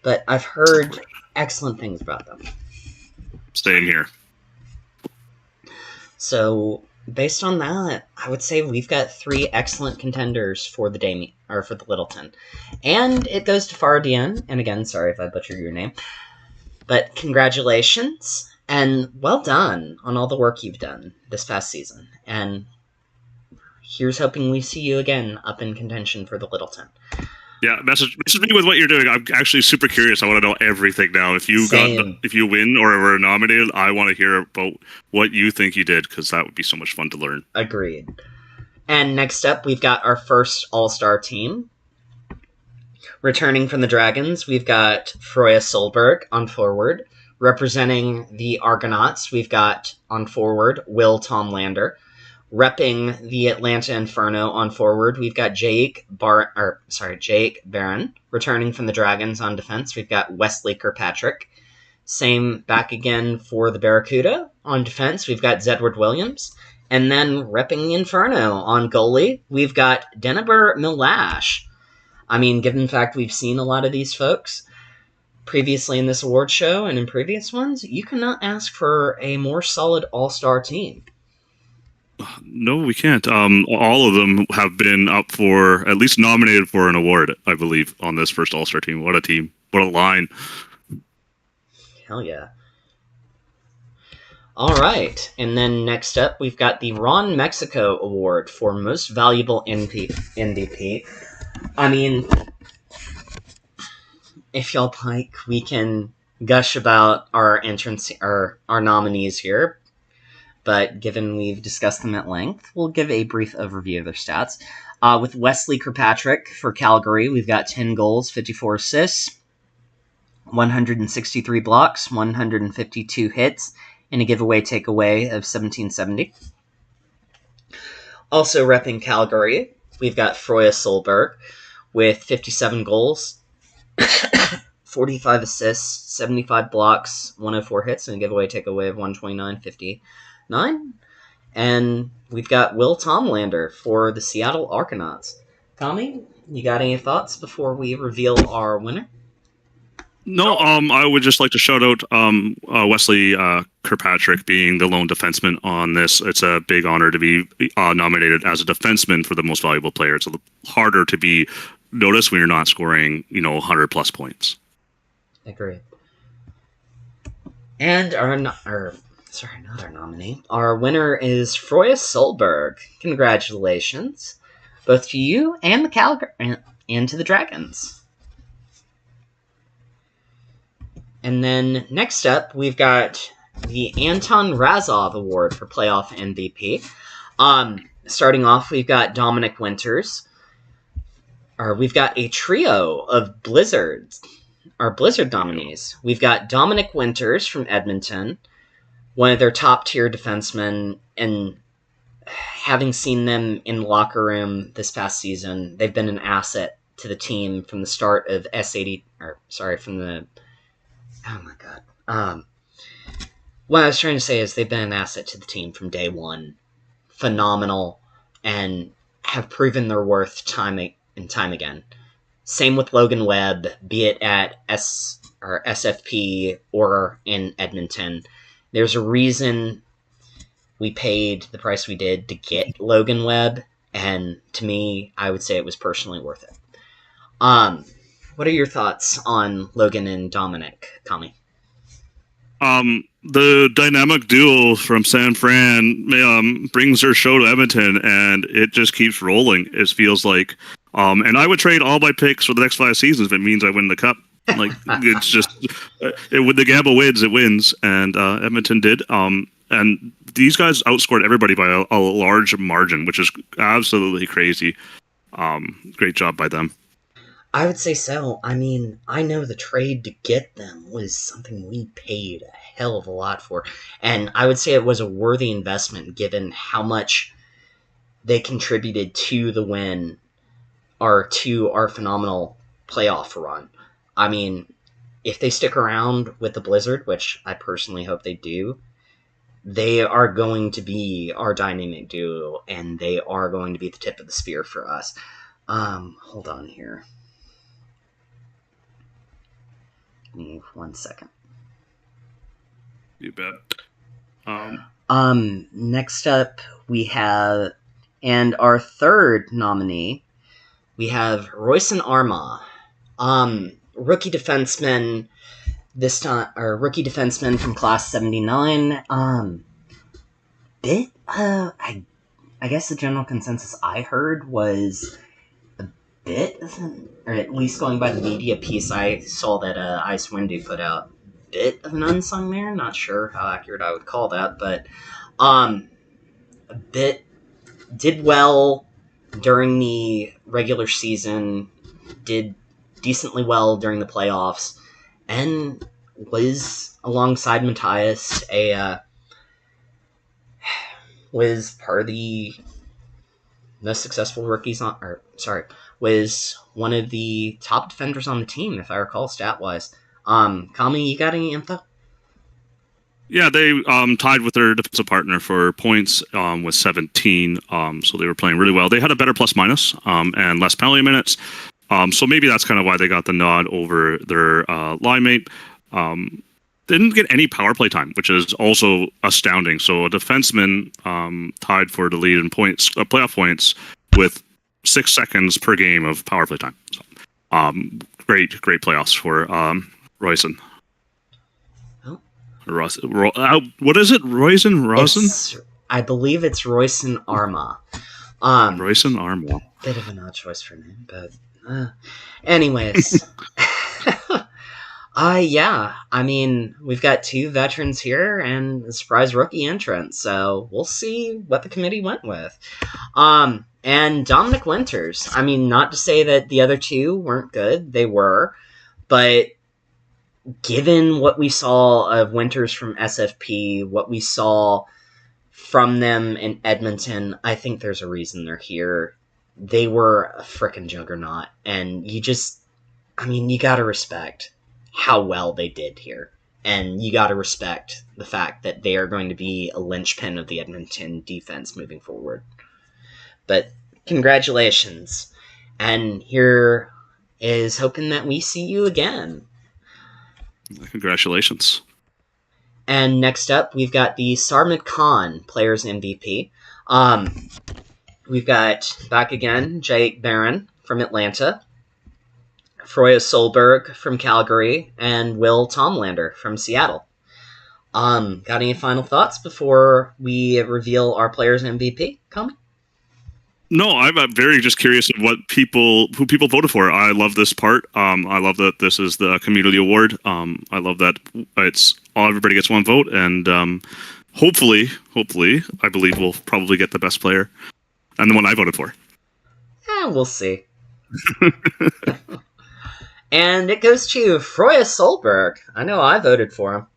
But I've heard excellent things about them. Staying here. So, based on that, I would say we've got 3 excellent contenders for the for the Littleton. And it goes to Fardian, and again, sorry if I butchered your name, but congratulations, and well done on all the work you've done this past season. And here's hoping we see you again up in contention for the Littleton. Yeah, message me with what you're doing. I'm actually super curious. I want to know everything now. If you win or were nominated, I want to hear about what you think you did, because that would be so much fun to learn. Agreed. And next up, we've got our first All-Star team. Returning from the Dragons, we've got Freya Solberg on forward. Representing the Argonauts, we've got on forward Will Tomlander. Repping the Atlanta Inferno on forward, we've got Jake Barron. Returning from the Dragons on defense, we've got Wesley Kirkpatrick. Same back again for the Barracuda. On defense, we've got Zedward Williams. And then repping the Inferno on goalie, we've got Denibur Milash. I mean, given the fact we've seen a lot of these folks previously in this award show and in previous ones, you cannot ask for a more solid all-star team. No, we can't. All of them have been up for, at least nominated for an award, I believe, on this first All-Star team. What a team. What a line. Hell yeah. All right. And then next up, we've got the Ron Mexico Award for Most Valuable MVP. I mean, if y'all like, we can gush about our nominees here. But given we've discussed them at length, we'll give a brief overview of their stats. With Wesley Kirkpatrick for Calgary, we've got 10 goals, 54 assists, 163 blocks, 152 hits, and a giveaway takeaway of 1770. Also repping Calgary, we've got Freya Solberg with 57 goals, 45 assists, 75 blocks, 104 hits, and a giveaway takeaway of 129.59. And we've got Will Tomlander for the Seattle Argonauts. Tommy, you got any thoughts before we reveal our winner? No, I would just like to shout out Wesley Kirkpatrick being the lone defenseman on this. It's a big honor to be nominated as a defenseman for the most valuable player. It's a little harder to be noticed when you're not scoring, 100 plus points. Agreed. And not our nominee. Our winner is Freya Solberg. Congratulations, both to you and the Calgary and to the Dragons. And then next up, we've got the Anton Razov Award for Playoff MVP. Starting off, we've got Dominic Winters. We've got a trio of Blizzard nominees. We've got Dominic Winters from Edmonton, one of their top-tier defensemen, and having seen them in the locker room this past season, they've been an asset to the team from the start of what I was trying to say is they've been an asset to the team from day one. Phenomenal, and have proven their worth time and time again. Same with Logan Webb, be it at SFP or in Edmonton. There's a reason we paid the price we did to get Logan Webb, and to me, I would say it was personally worth it. What are your thoughts on Logan and Dominic, Kami? The dynamic duo from San Fran brings their show to Edmonton, and it just keeps rolling. It feels like, and I would trade all my picks for the next 5 seasons if it means I win the cup. Like it's just, when the gamble wins, it wins, and Edmonton did. And these guys outscored everybody by a large margin, which is absolutely crazy. Great job by them. I would say so. I mean, I know the trade to get them was something we paid a hell of a lot for. And I would say it was a worthy investment given how much they contributed to the win or to our phenomenal playoff run. I mean, if they stick around with the Blizzard, which I personally hope they do, they are going to be our dynamic duo, and they are going to be the tip of the spear for us. Hold on here. Give me 1 second. You bet. Next up, we have, and our third nominee, we have Royson Arma. Rookie defenseman this time, or rookie defenseman from class 79. I guess the general consensus I heard was a bit of an, or at least going by the media piece I saw that Ice Windy put out, bit of an unsung there. Not sure how accurate I would call that, but a bit did well during the regular season, did decently well during the playoffs, and was alongside Matthias was part of the most successful rookies on, or sorry, was one of the top defenders on the team, if I recall, stat-wise. Kami, you got any info? Yeah, they tied with their defensive partner for points with 17, so they were playing really well. They had a better plus-minus and less penalty minutes, so maybe that's kind of why they got the nod over their line mate. Didn't get any power play time, which is also astounding. So a defenseman tied for the lead in points, playoff points, with 6 seconds per game of power play time. So, great playoffs for Royson. Oh. What is it? Royson? I believe it's Royson Arma. Royson Arma. Bit of an odd choice for name, but anyways. Yeah. I mean, we've got 2 veterans here and a surprise rookie entrant, so we'll see what the committee went with. And Dominic Winters. I mean, not to say that the other 2 weren't good. They were. But given what we saw of Winters from SFP, what we saw from them in Edmonton, I think there's a reason they're here. They were a frickin' juggernaut. And you gotta respect how well they did here. And you gotta respect the fact that they are going to be a linchpin of the Edmonton defense moving forward. But congratulations. And here is hoping that we see you again. Congratulations. And next up, we've got the Sarmit Khan Players MVP. We've got, back again, Jake Barron from Atlanta, Froya Solberg from Calgary, and Will Tomlander from Seattle. Got any final thoughts before we reveal our Players MVP? Come. No, I'm very just curious of who people voted for. I love this part. I love that this is the community award. I love that everybody gets one vote, and hopefully, I believe we'll probably get the best player and the one I voted for. We'll see. And it goes to Froya Solberg. I know I voted for him.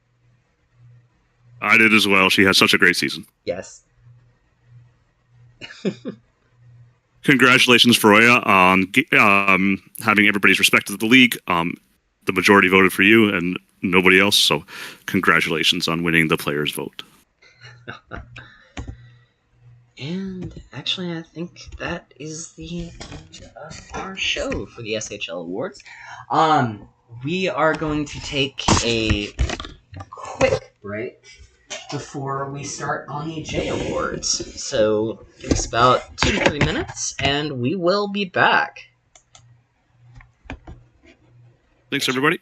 I did as well. She had such a great season. Yes. Congratulations, Froya, on having everybody's respect of the league. The majority voted for you and nobody else, so congratulations on winning the players' vote. And actually, I think that is the end of our show for the SHL Awards. We are going to take a quick break before we start on the J Awards. So give us about 2 to 3 minutes, and we will be back. Thanks, everybody.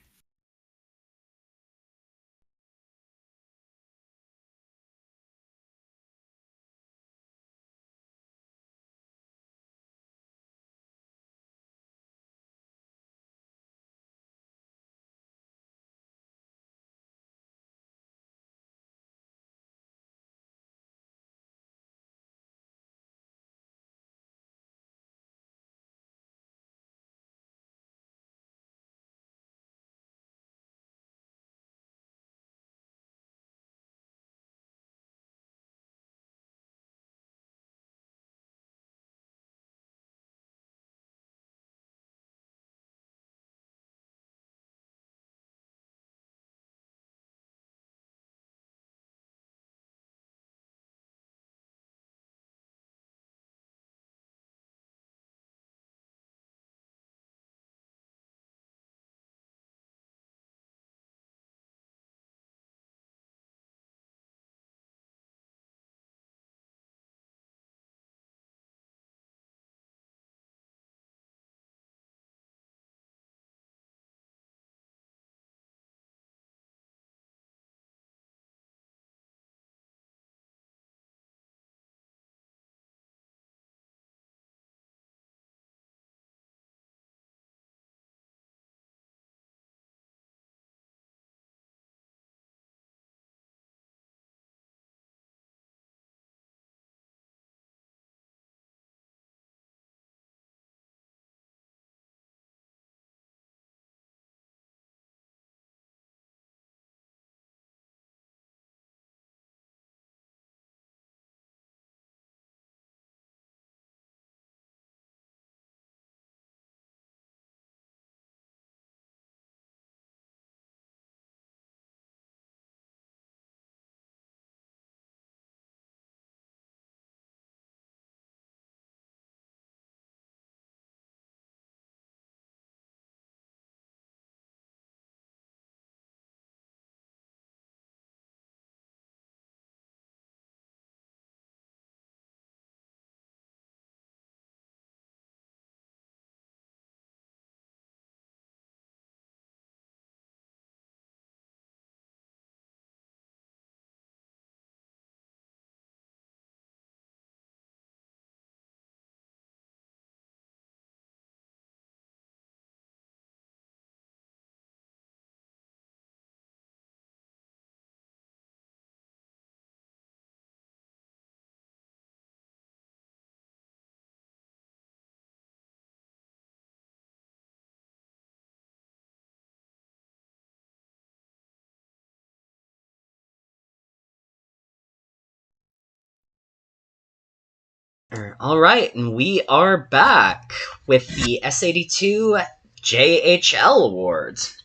All right, and we are back with the S82 JHL Awards.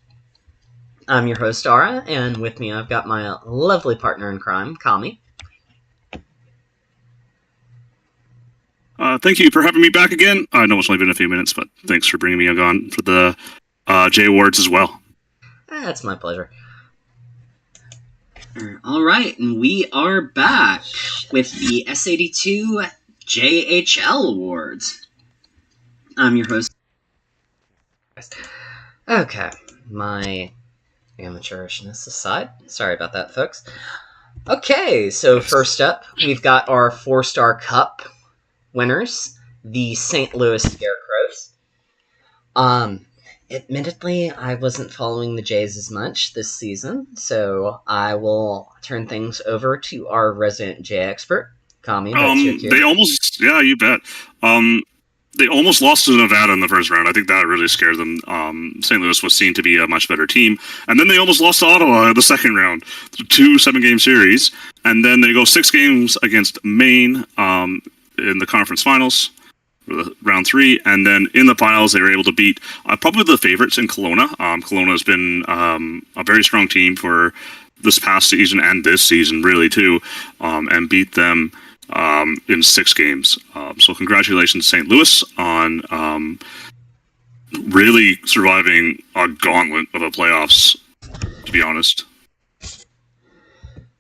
I'm your host, Ara, and with me I've got my lovely partner in crime, Kami. Thank you for having me back again. I know it's only been a few minutes, but thanks for bringing me on for the J Awards as well. That's my pleasure. All right, and we are back with the S82 JHL Awards. I'm your host. Okay, my amateurishness aside. Sorry about that, folks. Okay, so first up, we've got our 4-Star Cup winners, the St. Louis Scarecrows. Admittedly, I wasn't following the Jays as much this season, so I will turn things over to our resident Jay expert, Kami. They almost, yeah, you bet. They almost lost to Nevada in the first round. I think that really scared them. St. Louis was seen to be a much better team. And then they almost lost to Ottawa in the second round. 2 7-game series. And then they go 6 games against Maine in the conference finals, round 3. And then in the finals, they were able to beat probably the favorites in Kelowna. Kelowna has been a very strong team for this past season and this season, really, too, and beat them in 6 games. So congratulations, St. Louis, on really surviving a gauntlet of a playoffs, to be honest.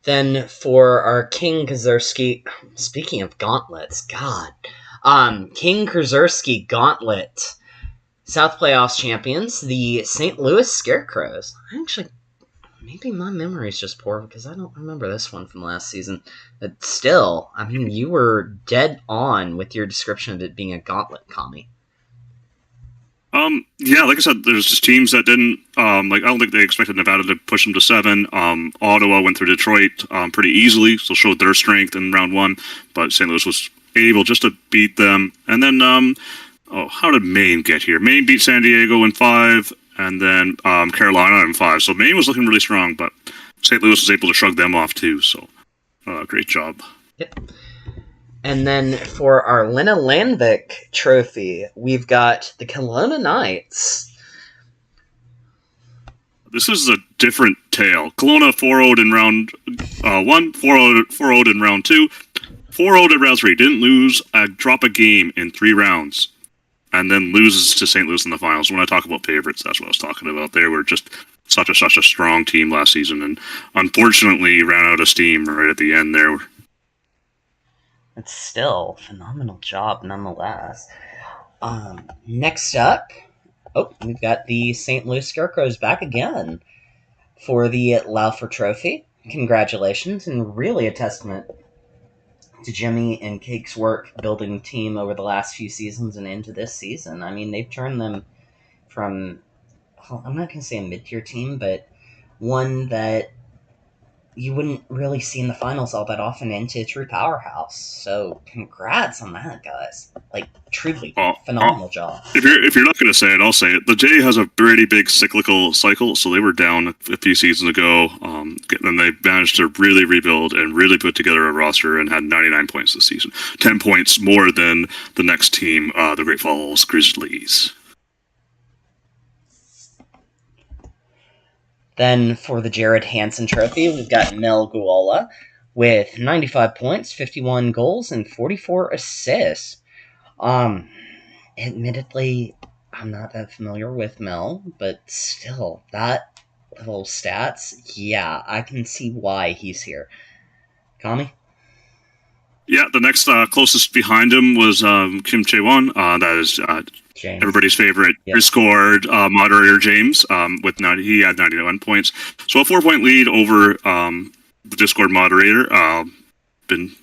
Then for our King Kazurski, speaking of gauntlets, God, King Kazurski Gauntlet South Playoffs champions, the St. Louis Scarecrows. Actually, maybe my memory is just poor because I don't remember this one from last season. But still, I mean, you were dead on with your description of it being a gauntlet, Kami. Yeah, like I said, there's just teams that didn't, I don't think they expected Nevada to push them to 7. Ottawa went through Detroit pretty easily, so showed their strength in round 1, but St. Louis was able just to beat them. And then, how did Maine get here? Maine beat San Diego in 5, and then Carolina in 5. So Maine was looking really strong, but St. Louis was able to shrug them off too, so great job. Yep. And then for our Lena Landvik trophy, we've got the Kelowna Knights. This is a different tale. Kelowna 4-0'd in round 1, 4-0'd in round 2, 4-0'd in round 3. Didn't lose drop a game in 3 rounds, and then loses to St. Louis in the finals. When I talk about favorites, that's what I was talking about. They were just such a strong team last season, and unfortunately ran out of steam right at the end there. It's still a phenomenal job nonetheless. Next up, we've got the St. Louis Scarecrows back again for the Laufer Trophy. Congratulations, and really a testament to Jimmy and Cake's work building the team over the last few seasons and into this season. I mean, they've turned them from, I'm not going to say a mid-tier team, but one that you wouldn't really see in the finals all that often into a true powerhouse. So congrats on that, guys. Like, truly, phenomenal job. If you're not going to say it, I'll say it. The J has a pretty big cyclical cycle, so they were down a few seasons ago. Then they managed to really rebuild and really put together a roster and had 99 points this season. 10 points more than the next team, the Great Falls Grizzlies. Then for the Jared Hansen Trophy, we've got Mel Guala with 95 points, 51 goals, and 44 assists. Admittedly, I'm not that familiar with Mel, but still, that level of stats, yeah, I can see why he's here. Kami? Yeah, the next closest behind him was Kim Chae-won. That is everybody's favorite Discord moderator, James. He had 91 points. So a 4-point lead over the Discord moderator. Been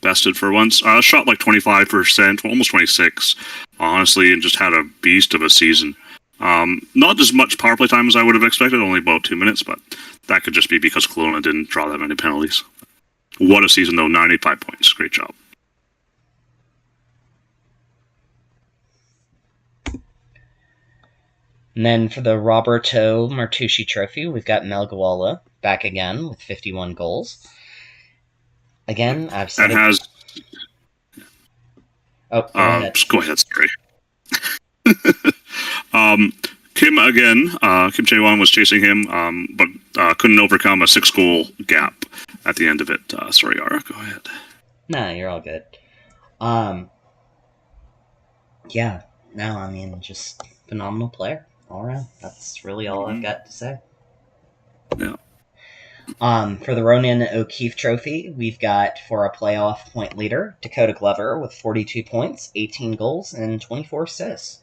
bested for once. Shot like 25%, almost 26, honestly, and just had a beast of a season. Not as much power play time as I would have expected, only about 2 minutes, but that could just be because Kelowna didn't draw that many penalties. What a season, though. 95 points. Great job. And then for the Roberto Martucci Trophy, we've got Mel Guala back again with 51 goals. Again, I've said go ahead, sorry. Kim again. Kim Chae-won was chasing him, but couldn't overcome a 6-goal gap at the end of it. Sorry, Ara, go ahead. No, you're all good. Just phenomenal player all around. That's really all I've got to say. Yeah. For the Ronan O'Keefe Trophy, we've got for a playoff point leader, Dakota Glover with 42 points, 18 goals, and 24 assists.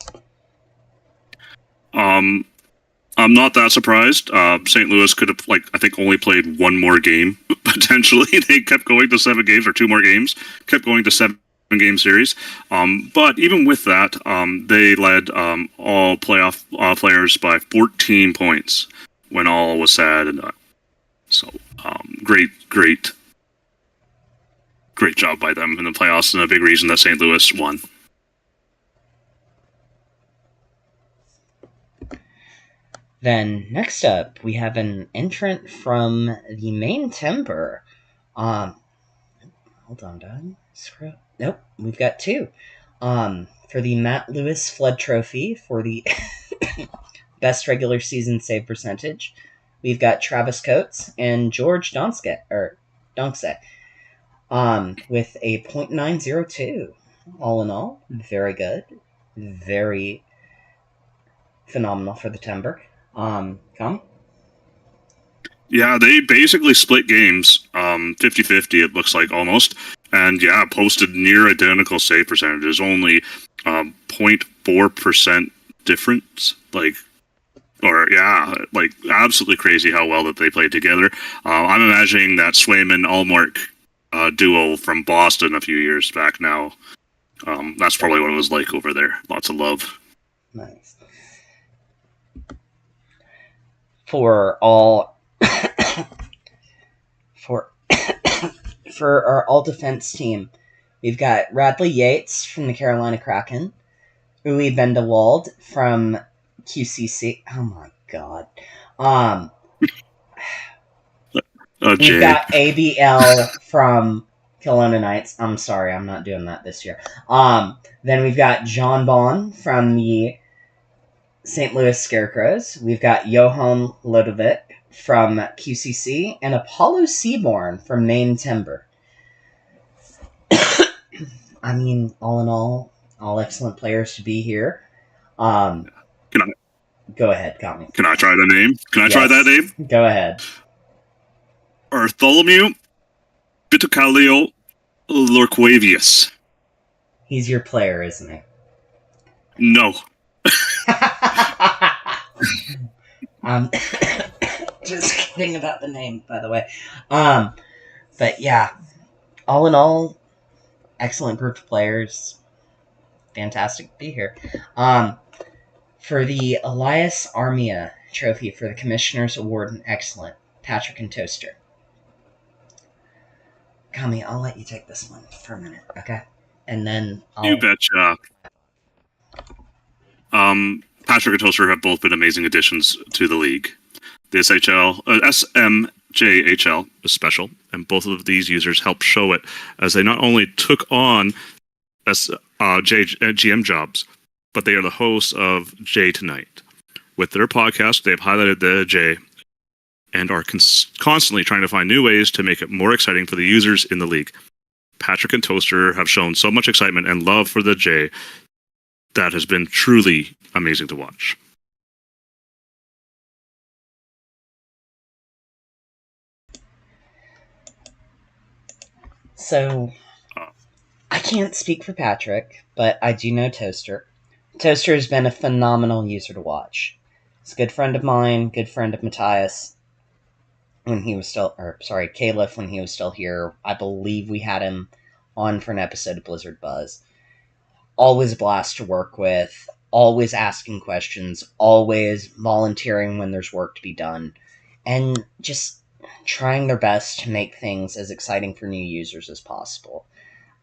I'm not that surprised. St. Louis could have, I think, only played one more game, potentially. They kept going to 7 games, or 2 more games, kept going to 7-game series. But even with that, they led all playoff players by 14 points when all was said and done. So, great job by them in the playoffs, and a big reason that St. Louis won. Then next up, we have an entrant from the main timber. Hold on, Dad. Nope, we've got 2. For the Matt Lewis Flood Trophy for the best regular season save percentage, we've got Travis Coates and George Donske. with a .902. All in all, very good. Very phenomenal for the Timber. Come. Yeah, they basically split games 50-50, it looks like almost. And yeah, posted near identical save percentages, only 0.4% difference. Like absolutely crazy how well that they played together. I'm imagining that Swayman Allmark duo from Boston a few years back now. That's probably what it was like over there. Lots of love. Nice. For all for for our all defense team, we've got Radley Yates from the Carolina Kraken, Uli Bendewald from QCC. Oh my god. We've Jay. got ABL from Kelowna Knights. I'm sorry, I'm not doing that this year. Then we've got John Bond from the St. Louis Scarecrows. We've got Johan Lodovic from QCC and Apollo Seaborn from Maine Timber. I mean, all in all excellent players to be here. Can I Go ahead, Kami. Can I try the name? Can I try that name? Go ahead. Bartholomew Bitocalio Lorquavius. He's your player, isn't he? No. Just kidding about the name, by the way. But yeah, all in all, excellent group of players. Fantastic to be here. For the Elias Armia Trophy for the Commissioner's Award in Excellent, Patrick and Toaster. Kami, I'll let you take this one for a minute, okay? And then You betcha. Patrick and Toaster have both been amazing additions to the league. The SMJHL is special, and both of these users helped show it as they not only took on GM jobs, but they are the hosts of J Tonight. With their podcast, they have highlighted the J and are constantly trying to find new ways to make it more exciting for the users in the league. Patrick and Toaster have shown so much excitement and love for the J that has been truly amazing to watch. So, I can't speak for Patrick, but I do know Toaster. Toaster has been a phenomenal user to watch. He's a good friend of mine, good friend of Matthias when he was still, Caliph when he was still here. I believe we had him on for an episode of Blizzard Buzz. Always a blast to work with, always asking questions, always volunteering when there's work to be done, and just trying their best to make things as exciting for new users as possible.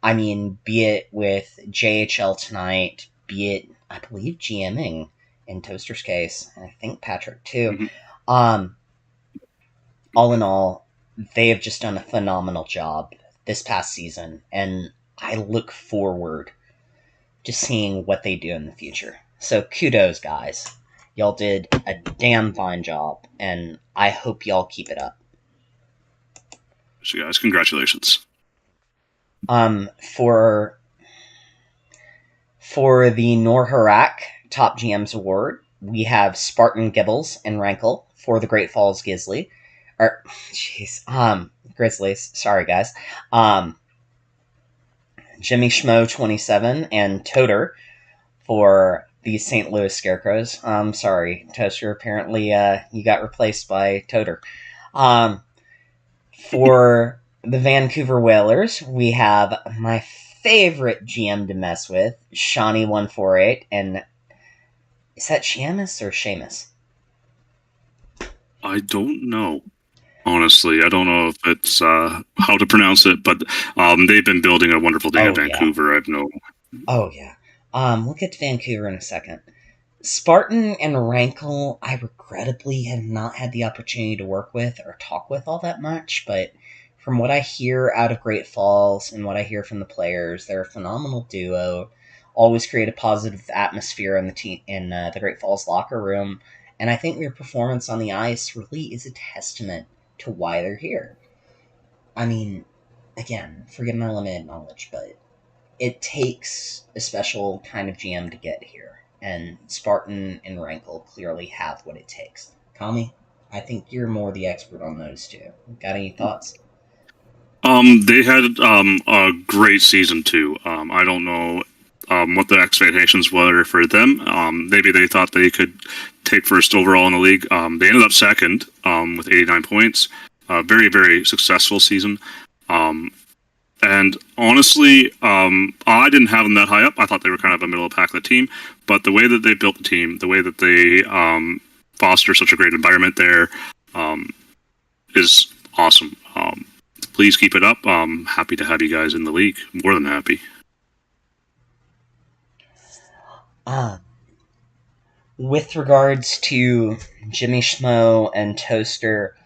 I mean, be it with JHL tonight, be it, I believe, GMing in Toaster's case, and I think Patrick too. Mm-hmm. All in all, they have just done a phenomenal job this past season, and I look forward to seeing what they do in the future. So kudos, guys. Y'all did a damn fine job, and I hope y'all keep it up. So guys, congratulations. For the Norharak Top GMs Award, we have Spartan Gibbles and Rankle for the Great Falls Grizzlies. Sorry, guys. Jimmy Schmo 27 and Toter for the St. Louis Scarecrows. Sorry, Toaster. Apparently, you got replaced by Toter. For the Vancouver Whalers, we have my favorite GM to mess with, Shawnee148, and is that Seamus or Seamus? I don't know. Honestly, I don't know if it's how to pronounce it, but they've been building a wonderful day in Vancouver. Yeah. I've known. Oh, yeah. We'll get to Vancouver in a second. Spartan and Rankle, I regrettably have not had the opportunity to work with or talk with all that much, but from what I hear out of Great Falls and what I hear from the players, they're a phenomenal duo. Always create a positive atmosphere in the Great Falls locker room, and I think their performance on the ice really is a testament to why they're here. I mean, again, forgive my limited knowledge, but it takes a special kind of GM to get here, and Spartan and Rankle clearly have what it takes. Kami, I think you're more the expert on those two. Got any thoughts? They had a great season too. I don't know what the expectations were for them. Maybe they thought they could take first overall in the league. They ended up second with 89 points. Very, very successful season. And honestly, I didn't have them that high up. I thought they were kind of a middle of the pack of the team. But the way that they built the team, the way that they foster such a great environment there, is awesome. Please keep it up. Happy to have you guys in the league. More than happy. With regards to Jimmy Schmo and Toaster,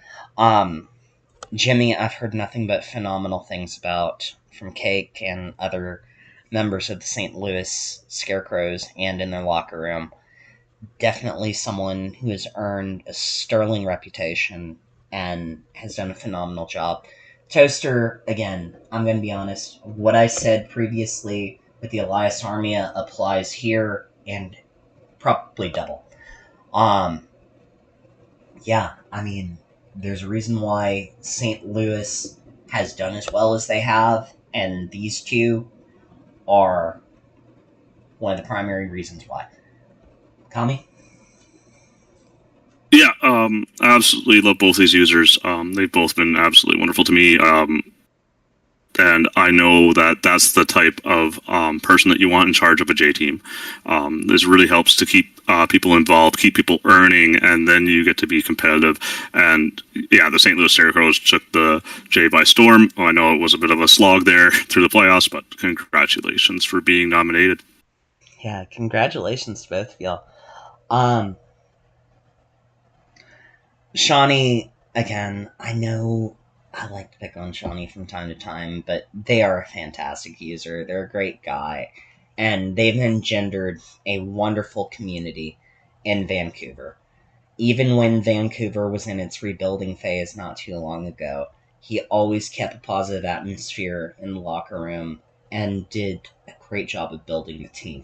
Jimmy, I've heard nothing but phenomenal things about from Cake and other members of the St. Louis Scarecrows and in their locker room. Definitely someone who has earned a sterling reputation and has done a phenomenal job. Toaster, again, I'm going to be honest, what I said previously with the Elias Armia applies here and probably double. Yeah, I mean, there's a reason why St. Louis has done as well as they have, and these two are one of the primary reasons why. Kami? Yeah, absolutely love both these users. They've both been absolutely wonderful to me. And I know that that's the type of person that you want in charge of a J team. This really helps to keep people involved, keep people earning, and then you get to be competitive. And yeah, the St. Louis Scarecrows took the J by storm. I know it was a bit of a slog there through the playoffs, but congratulations for being nominated. Yeah, congratulations to both of y'all. Shawnee, again, I know I like to pick on Shawnee from time to time, but they are a fantastic user. They're a great guy, and they've engendered a wonderful community in Vancouver. Even when Vancouver was in its rebuilding phase not too long ago, he always kept a positive atmosphere in the locker room and did a great job of building the team.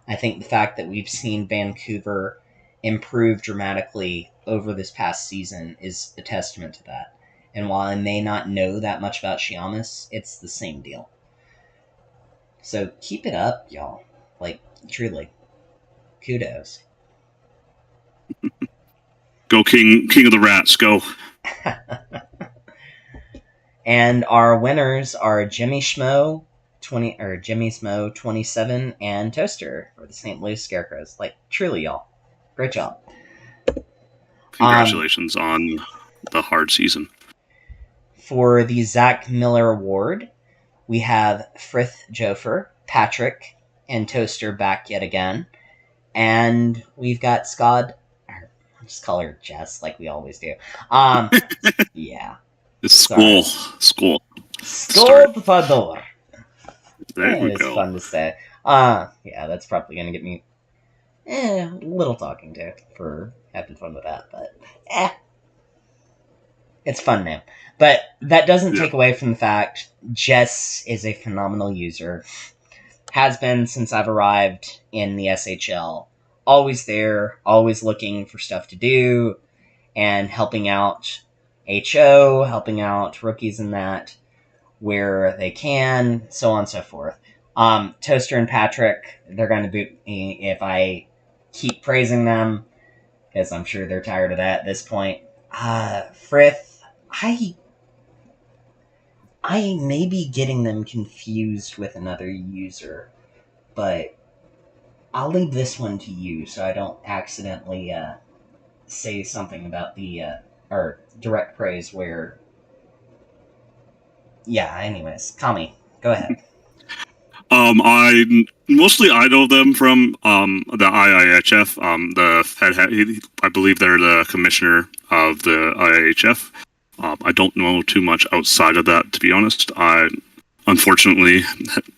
I think the fact that we've seen Vancouver improve dramatically over this past season is a testament to that. And while I may not know that much about Shiamis, it's the same deal. So keep it up, y'all. Like, truly. Kudos. Go King of the Rats, go. And our winners are Jimmy Schmo 27 and Toaster for the St. Louis Scarecrows. Like, truly, y'all. Great job. Congratulations on the hard season. For the Zach Miller Award, we have Frith Jofer, Patrick, and Toaster back yet again. And we've got Scott. I'll just call her Jess like we always do. Yeah. It's school. School Pador. There we It's go. fun to say. Yeah, that's probably going to get me a little talking to for having fun with that, but it's fun now. But that doesn't take away from the fact Jess is a phenomenal user. Has been since I've arrived in the SHL. Always there, always looking for stuff to do, and helping out HO, helping out rookies in that where they can, so on and so forth. Toaster and Patrick, they're going to boot me if I keep praising them, because I'm sure they're tired of that at this point. Frith, I may be getting them confused with another user, but I'll leave this one to you so I don't accidentally say something about the or direct praise where. Yeah. Anyways, Kami, go ahead. I know them from the IIHF. I believe they're the commissioner of the IIHF. I don't know too much outside of that, to be honest. I unfortunately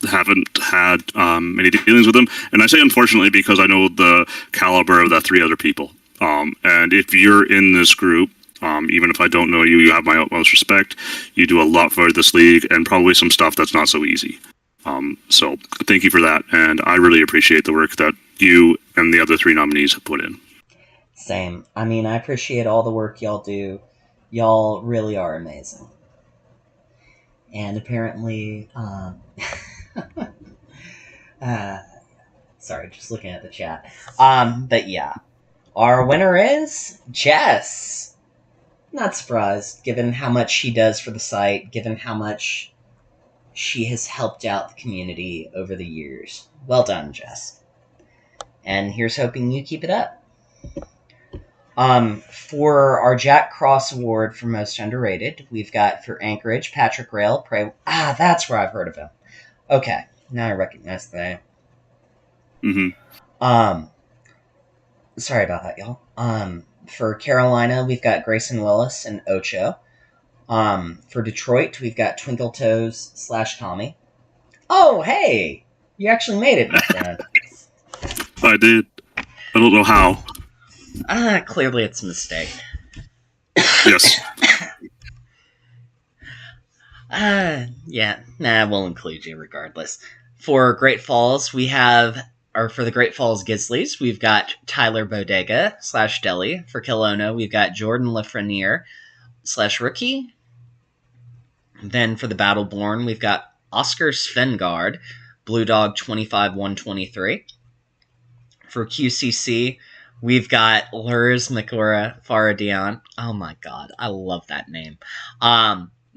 haven't had many dealings with them, and I say unfortunately because I know the caliber of the three other people. And if you're in this group Even if I don't know you, you have my utmost respect. You do a lot for this league and probably some stuff that's not so easy. So thank you for that, and I really appreciate the work that you and the other 3 nominees have put in. Same. I mean, I appreciate all the work y'all do. Y'all really are amazing. And apparently, sorry, just looking at the chat. But yeah, our winner is Jess. Not surprised, given how much she does for the site, given how much she has helped out the community over the years. Well done, Jess. And here's hoping you keep it up. For our Jack Cross Award for Most Underrated, we've got for Anchorage, Patrick Rail. That's where I've heard of him. Okay, now I recognize the name. Sorry about that, y'all. For Carolina, we've got Grayson Willis and Ocho. For Detroit, we've got Twinkle Toes / Tommy. Oh, hey! You actually made it, my friend. I did. I don't know how. Clearly it's a mistake. Yes. Yeah. Nah, we'll include you regardless. For Great Falls, for the Great Falls Grizzlies, we've got Tyler Bodega / Deli. For Kelowna, we've got Jordan Lafreniere / Rookie. Then for the Battleborn, we've got Oscar Svengard, Blue Dog 25-123. For QCC, we've got Lurs Makura Faradian. Oh my god, I love that name.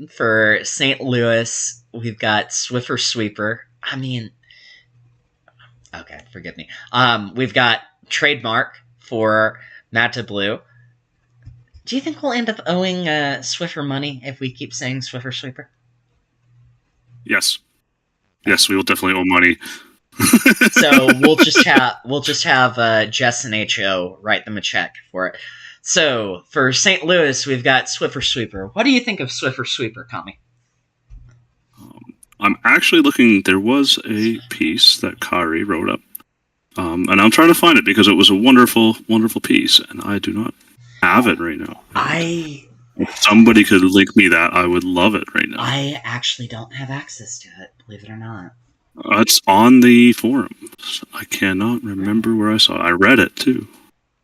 For St. Louis, we've got Swiffer Sweeper. I mean, okay, forgive me. We've got Trademark for Mata Blue. Do you think we'll end up owing Swiffer money if we keep saying Swiffer Sweeper? Yes. Yes, we will definitely owe money. So we'll just have Jess and HO write them a check for it. So for St. Louis, we've got Swiffer Sweeper. What do you think of Swiffer Sweeper, Kami? I'm actually looking. There was a piece that Kari wrote up, and I'm trying to find it because it was a wonderful, wonderful piece, and I do not have it right now. If somebody could link me that, I would love it right now. I actually don't have access to it, believe it or not. It's on the forums. I cannot remember where I saw it. I read it too.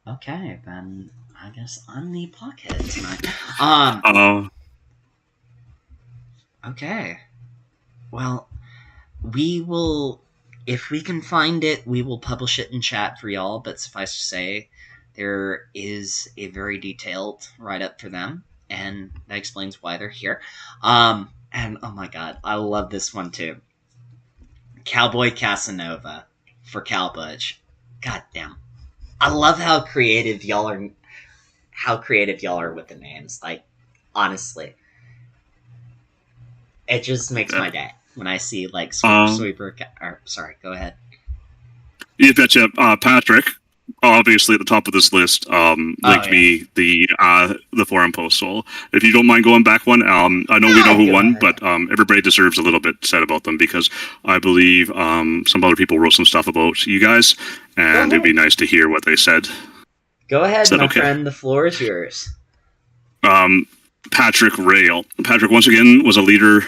Okay, then I guess I'm the blockhead tonight. Okay. Well, we will, if we can find it, we will publish it in chat for y'all, but suffice to say, there is a very detailed write-up for them, and that explains why they're here. And oh my god, I love this one too. Cowboy Casanova for Cowbudge. God damn. I love how creative y'all are with the names. Like, honestly. It just makes my day when I see, like, Sweeper. Sorry, go ahead. You betcha. Patrick, obviously at the top of this list, linked me the forum post. So if you don't mind going back one, I know we know who won, but everybody deserves a little bit said about them because I believe some other people wrote some stuff about you guys, and it'd be nice to hear what they said. Go ahead, my friend. The floor is yours. Patrick Rail. Patrick, once again, was a leader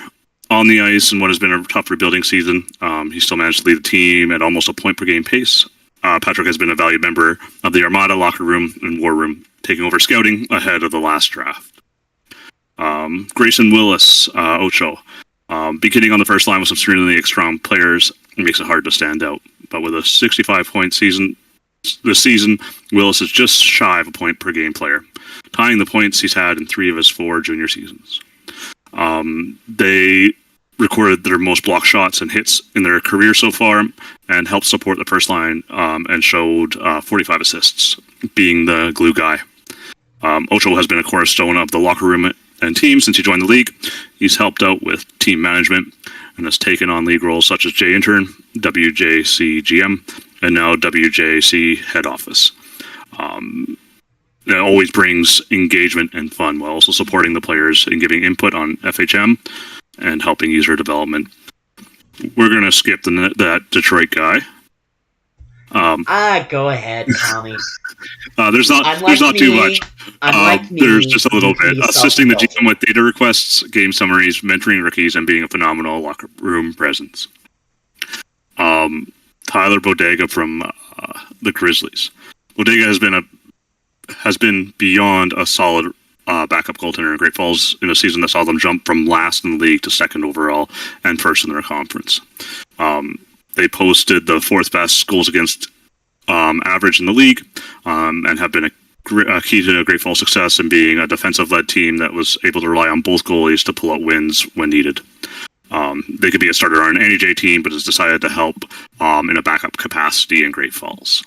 on the ice in what has been a tough rebuilding season. He still managed to lead the team at almost a point per game pace. Patrick has been a valued member of the Armada locker room and war room, taking over scouting ahead of the last draft. Grayson Willis, Ocho. Beginning on the first line with some extremely strong players, it makes it hard to stand out. But with a 65-point season this season, Willis is just shy of a point per game player, tying the points he's had in 3 of his 4 junior seasons. They recorded their most block shots and hits in their career so far and helped support the first line and showed 45 assists, being the glue guy. Ocho has been a cornerstone of the locker room and team since he joined the league. He's helped out with team management and has taken on league roles such as J Intern, WJC GM, and now WJC Head Office. It always brings engagement and fun while also supporting the players and giving input on FHM and helping user development. We're going to skip that Detroit guy. Go ahead, Tommy. There's not too much. Unlike me, There's just a little you can bit. be Assisting the GM self-indulgent. with data requests, game summaries, mentoring rookies, and being a phenomenal locker room presence. Tyler Bodega from the Grizzlies. Bodega has been beyond a solid backup goaltender in Great Falls in a season that saw them jump from last in the league to second overall and first in their conference. They posted the fourth best goals against average in the league, and have been a key to Great Falls' success in being a defensive-led team that was able to rely on both goalies to pull out wins when needed. They could be a starter on an NAJ team, but has decided to help in a backup capacity in Great Falls.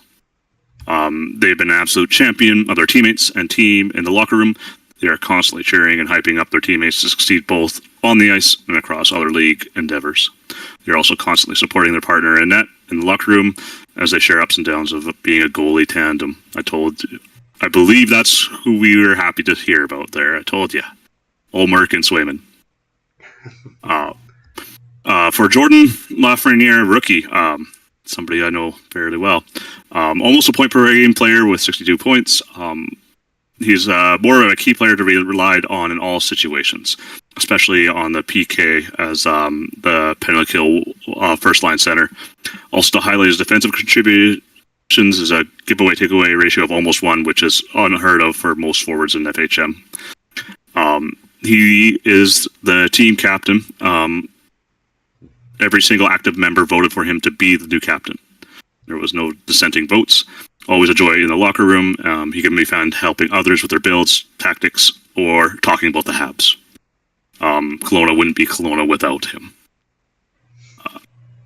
They've been an absolute champion of their teammates and team in the locker room. They are constantly cheering and hyping up their teammates to succeed both on the ice and across other league endeavors. They're also constantly supporting their partner in net in the locker room as they share ups and downs of being a goalie tandem. I believe that's who we were happy to hear about there. I told you. Old Merck and Swayman. For Jordan Lafreniere, rookie, somebody I know fairly well. Almost a point per game player with 62 points. He's more of a key player to be relied on in all situations, especially on the PK as the penalty kill first line center. Also to highlight his defensive contributions is a giveaway takeaway ratio of almost 1, which is unheard of for most forwards in FHM. He is the team captain. Every single active member voted for him to be the new captain. There was no dissenting votes. Always a joy in the locker room. He can be found helping others with their builds, tactics, or talking about the Habs. Kelowna wouldn't be Kelowna without him.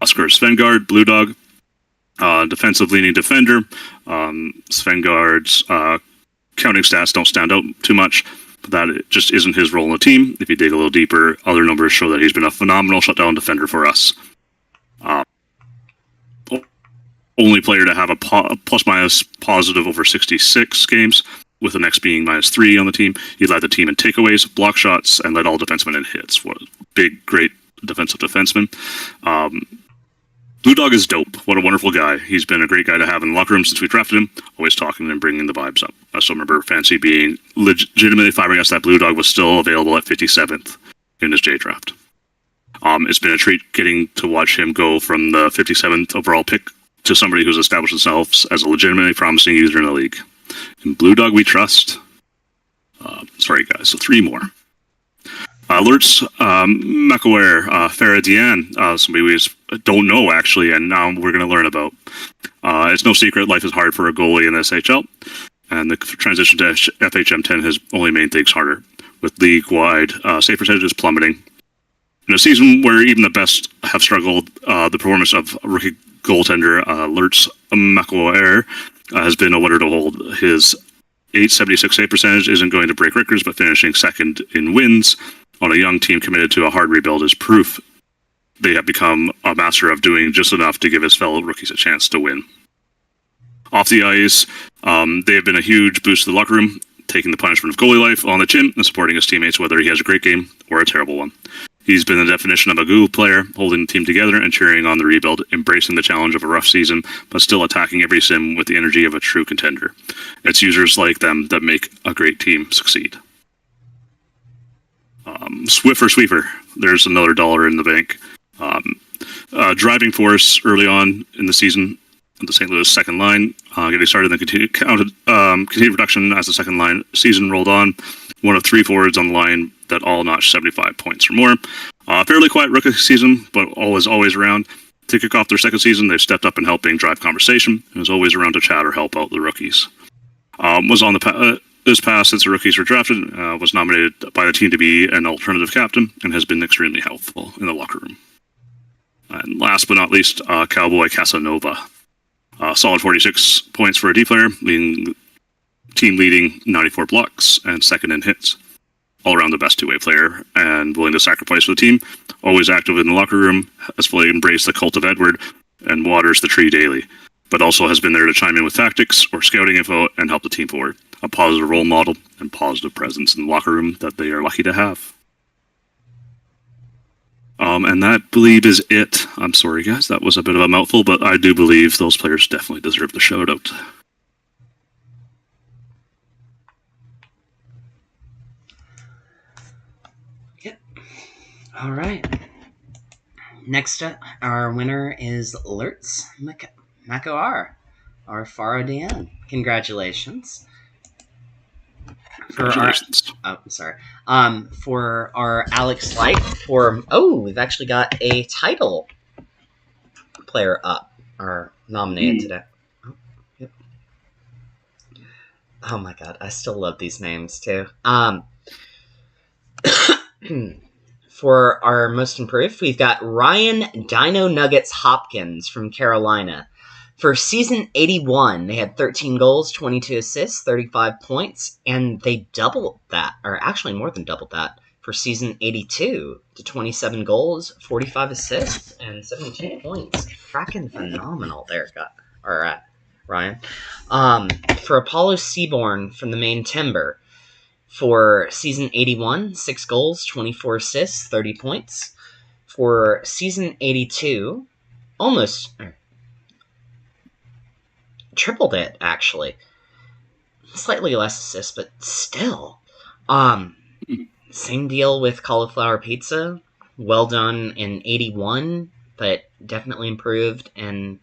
Oscar Svengard, Blue Dog, defensive leaning defender. Svengard's counting stats don't stand out too much, but that just isn't his role in the team. If you dig a little deeper, other numbers show that he's been a phenomenal shutdown defender for us. Only player to have a plus-minus positive over 66 games, with the next being -3 on the team. He led the team in takeaways, block shots, and led all defensemen in hits. What a big, great defensive defenseman. Blue Dog is dope. What a wonderful guy. He's been a great guy to have in the locker room since we drafted him, always talking and bringing the vibes up. I still remember Fancy being legitimately firing us that Blue Dog was still available at 57th in his J draft. It's been a treat getting to watch him go from the 57th overall pick to somebody who's established themselves as a legitimately promising user in the league. In Blue Dog, we trust. Sorry, guys. So 3 more. Alerts, McAware, Farah Diane, somebody we just don't know, actually, and now we're going to learn about. It's no secret life is hard for a goalie in the SHL, and the transition to FHM 10 has only made things harder, with league-wide save percentages plummeting. In a season where even the best have struggled, the performance of rookie goaltender Alerts McAware has been a wonder to hold. His .876 save percentage isn't going to break records, but finishing second in wins on a young team committed to a hard rebuild is proof they have become a master of doing just enough to give his fellow rookies a chance to win. Off the ice, they have been a huge boost to the locker room, taking the punishment of goalie life on the chin and supporting his teammates whether he has a great game or a terrible one. He's been the definition of a Google player, holding the team together and cheering on the rebuild, embracing the challenge of a rough season, but still attacking every sim with the energy of a true contender. It's users like them that make a great team succeed. Swiffer Sweeper, there's another $1 in the bank. Driving force early on in the season, the St. Louis second line, getting started in the continued production as the second line season rolled on. One of 3 forwards on the line that all notched 75 points or more. Fairly quiet rookie season, but always around. To kick off their second season, they've stepped up in helping drive conversation and is always around to chat or help out the rookies. Was on this past since the rookies were drafted, was nominated by the team to be an alternative captain and has been extremely helpful in the locker room. And last but not least, Cowboy Casanova. Solid 46 points for a D player, team leading 94 blocks and second in hits. All around the best two-way player and willing to sacrifice for the team. Always active in the locker room, has fully embraced the cult of Edward and waters the tree daily, but also has been there to chime in with tactics or scouting info and help the team forward. A positive role model and positive presence in the locker room that they are lucky to have. And that, I believe, is it. I'm sorry, guys. That was a bit of a mouthful, but I do believe those players definitely deserve the shout out. Yep. All right. Next up, our winner is Lurtz Makoar, our Faro DN. Congratulations. Congratulations. For our Alex Light, we've actually got a title player up, or nominated today. Oh, yep. Oh my god, I still love these names too. For our most improved, we've got Ryan Dino Nuggets Hopkins from Carolina. For season 81, they had 13 goals, 22 assists, 35 points, and they doubled that, or actually more than doubled that, for season 82 to 27 goals, 45 assists, and 72 points. Fracking phenomenal there, Ryan. For Apollo Seaborn from the Maine Timber, for season 81, 6 goals, 24 assists, 30 points. For season 82, almost tripled it, actually. Slightly less assists, but still. Same deal with Cauliflower Pizza. Well done in 81, but definitely improved in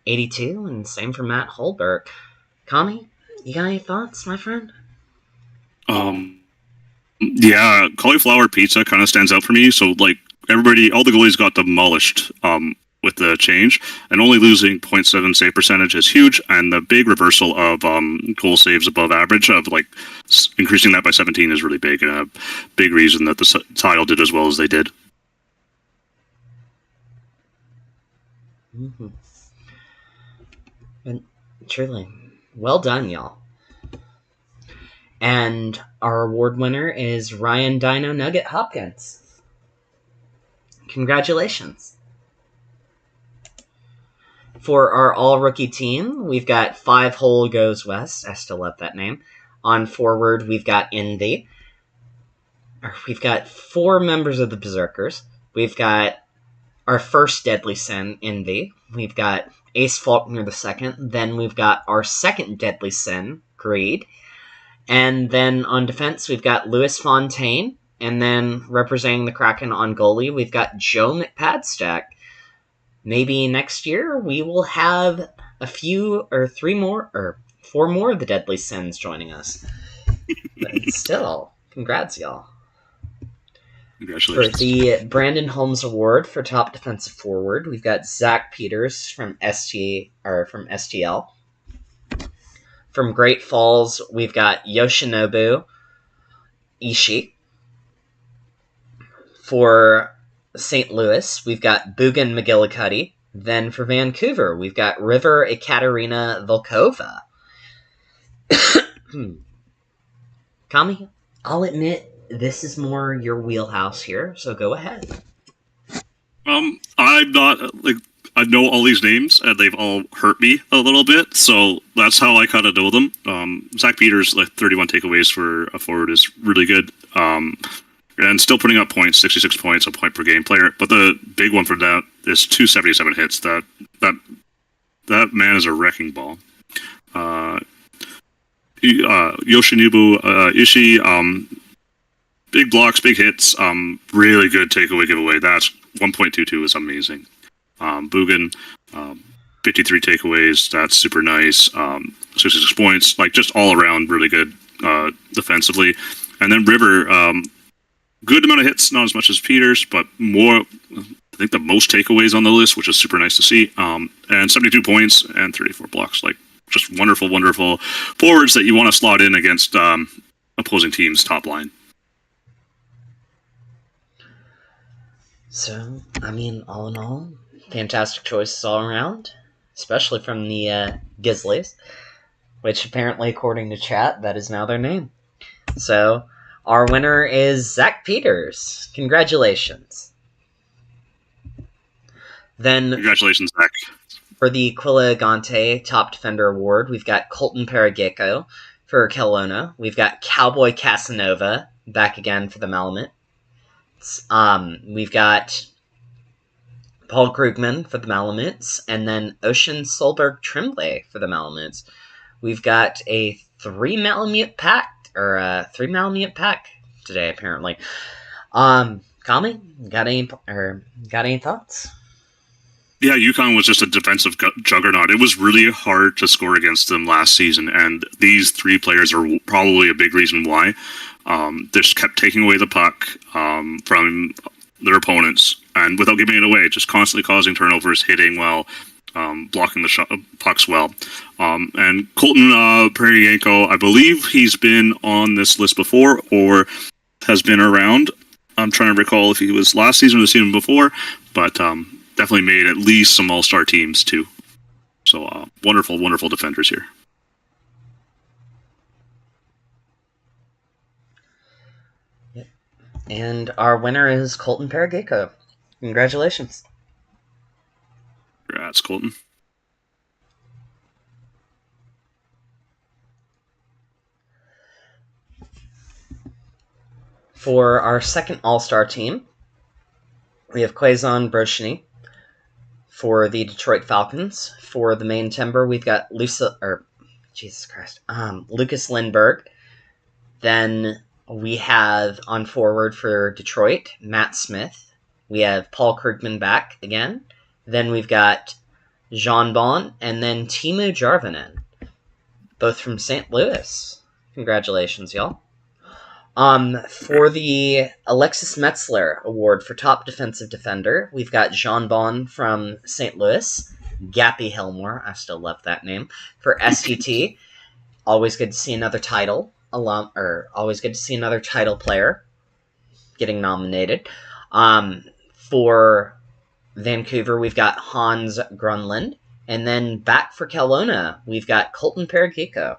82, and same for Matt Holberg. Kami, you got any thoughts, my friend? Yeah, Cauliflower Pizza kind of stands out for me. So, like, all the goalies got demolished with the change, and only losing 0.7 save percentage is huge. And the big reversal of goal saves above average of like increasing that by 17 is really big, and a big reason that the title did as well as they did. Mm-hmm. And truly, well done, y'all. And our award winner is Ryan Dino Nugget Hopkins. Congratulations. For our all-rookie team, we've got 5 Hole Goes West. I still love that name. On forward, we've got Envy. We've got 4 members of the Berserkers. We've got our first Deadly Sin, Envy. We've got Ace Faulkner II. Then we've got our second Deadly Sin, Greed. And then on defense, we've got Louis Fontaine. And then representing the Kraken on goalie, we've got Joe McPadstack. Maybe next year we will have a few or 4 more of the Deadly Sins joining us. But still, congrats, y'all. Congratulations. For the Brandon Holmes Award for Top Defensive Forward, we've got Zach Peters from STL. From Great Falls, we've got Yoshinobu Ishii. For St. Louis, we've got Bugan McGillicuddy. Then for Vancouver, we've got River Ekaterina Volkova. Kami, I'll admit this is more your wheelhouse here, so go ahead. I'm not I know all these names, and they've all hurt me a little bit, so that's how I kind of know them. Zach Peters, 31 takeaways for a forward is really good, and still putting up points, 66 points, a point per game player. But the big one for that is 277 hits. That man is a wrecking ball. Yoshinobu Ishii, big blocks, big hits, really good takeaway giveaway. That's 1.22 is amazing. Bugan, 53 takeaways. That's super nice. 66 points, just all around really good defensively. And then River, good amount of hits, not as much as Peters, but more. I think the most takeaways on the list, which is super nice to see. And 72 points and 34 blocks. Just wonderful, wonderful forwards that you want to slot in against opposing teams' top line. So, all in all, fantastic choices all around, especially from the Grizzlies, which apparently, according to chat, that is now their name. So, our winner is Zach Peters. Congratulations. Then, congratulations, Zach. For the Aquila Gante Top Defender Award, we've got Colton Parageko for Kelowna. We've got Cowboy Casanova back again for the Malamute. Malamutes. We've got Paul Krugman for the Malamutes, and then Ocean Solberg Tremblay for the Malamutes. We've got a three Malamute pack today, apparently. Kami, got any thoughts? Yeah, UConn was just a defensive juggernaut. It was really hard to score against them last season, and these three players are probably a big reason why. They just kept taking away the puck from their opponents, and without giving it away, just constantly causing turnovers, hitting well, blocking the pucks well. And Colton Peryanko, I believe he's been on this list before or has been around. I'm trying to recall if he was last season or the season before, but definitely made at least some all-star teams too. So wonderful, wonderful defenders here. Yep. And our winner is Colton Peryanko. Congratulations. Congrats, Colton. For our second all-star team, we have Quazon Broshny for the Detroit Falcons. For the main timber, we've got Lucas Lindbergh. Then we have on forward for Detroit, Matt Smith. We have Paul Krugman back again. Then we've got Jean Bon and then Timo Jarvinen, both from St. Louis. Congratulations, y'all. For the Alexis Metzler Award for Top Defensive Defender, we've got Jean Bon from St. Louis, Gappy Hillmore, I still love that name, for STT. Always good to see another title always good to see another title player getting nominated. For Vancouver, we've got Hans Grunland, and then back for Kelowna, we've got Colton Peryanko.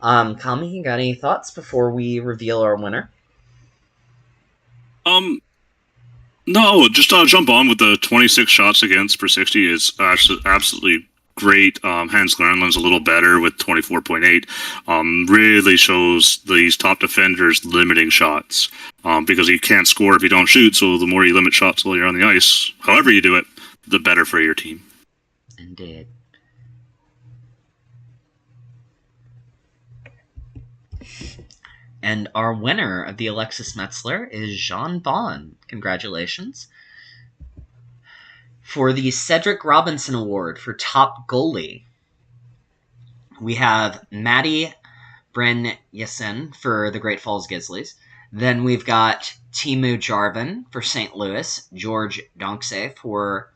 Kami, you got any thoughts before we reveal our winner? No, just jump on with the 26 shots against per 60 is absolutely great. Hans Granlund's a little better with 24.8. Really shows these top defenders limiting shots because you can't score if you don't shoot, so the more you limit shots while you're on the ice, however you do it, the better for your team. Indeed. And our winner of the Alexis Metzler is Jean Bon. Congratulations. For the Cedric Robinson Award for Top Goalie, we have Matty Brenyasin for the Great Falls Grizzlies. Then we've got Timo Jarvin for St. Louis, George Donsk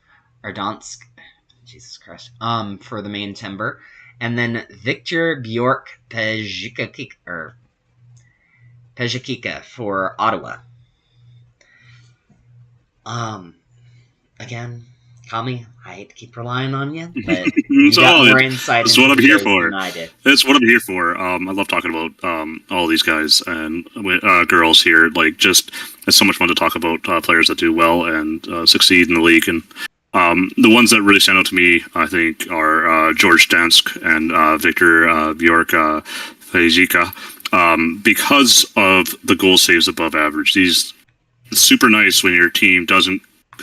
for the Maine Timber, and then Victor Bjork Pejikika for Ottawa. Again, Kami, I hate to keep relying on you, but you got more insight into what I'm here for. Than I did. That's what I'm here for. I love talking about all these guys and girls here. Like, just it's so much fun to talk about players that do well and succeed in the league. And the ones that really stand out to me, I think, are George Dansk and Victor Bjork Pejika. Because of the goal saves above average. It's super nice when your team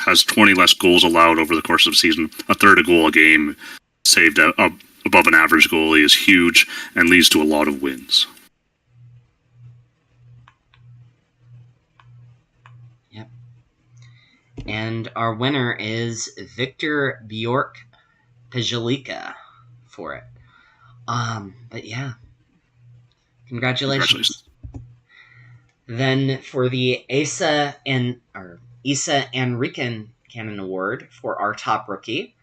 has 20 less goals allowed over the course of the season. A third a goal a game saved above an average goalie is huge and leads to a lot of wins. Yep. And our winner is Victor Bjork Pejilika for it. But yeah. Congratulations. Then for the Isa Enriken Cannon Award for our top rookie,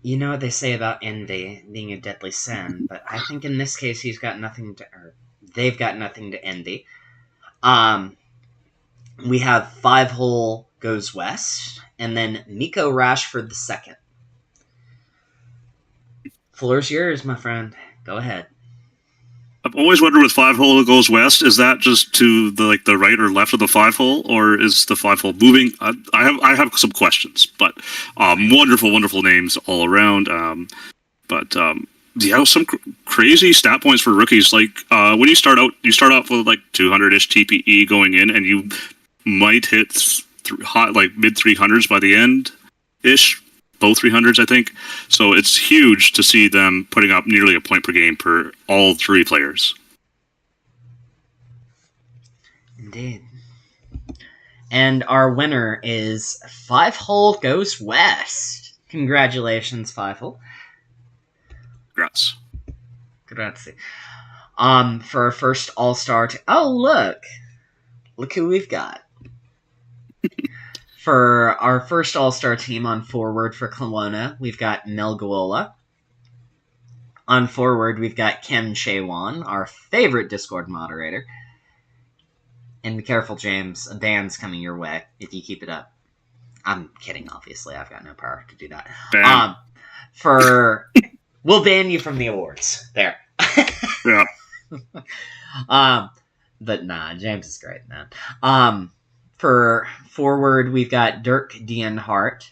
you know what they say about envy being a deadly sin, but I think in this case they've got nothing to envy. We have 5-hole goes west, and then Miko Rashford the second. Floor's yours, my friend. Go ahead. I've always wondered with 5-hole goes west, is that just to the right or left of the 5-hole, or is the 5-hole moving? I have some questions, but wonderful names all around. Some crazy stat points for rookies. Like when you start out with like 200-ish TPE going in, and you might hit hot like mid 300s by the end ish, low 300s I think. So it's huge to see them putting up nearly a point per game per all three players. Indeed. And our winner is 5-Hole Goes West. Congratulations, 5-Hole. Congrats. Grazie. For our first All-Star... Oh, look! Look who we've got. For our first All-Star team on forward for Kelowna, we've got Mel Guola. On forward, we've got Kim Chaewon, our favorite Discord moderator. And be careful, James. A ban's coming your way if you keep it up. I'm kidding, obviously. I've got no power to do that. Ban. We'll ban you from the awards. There. Yeah. But nah, James is great, man. For forward, we've got Dirk Dienhart.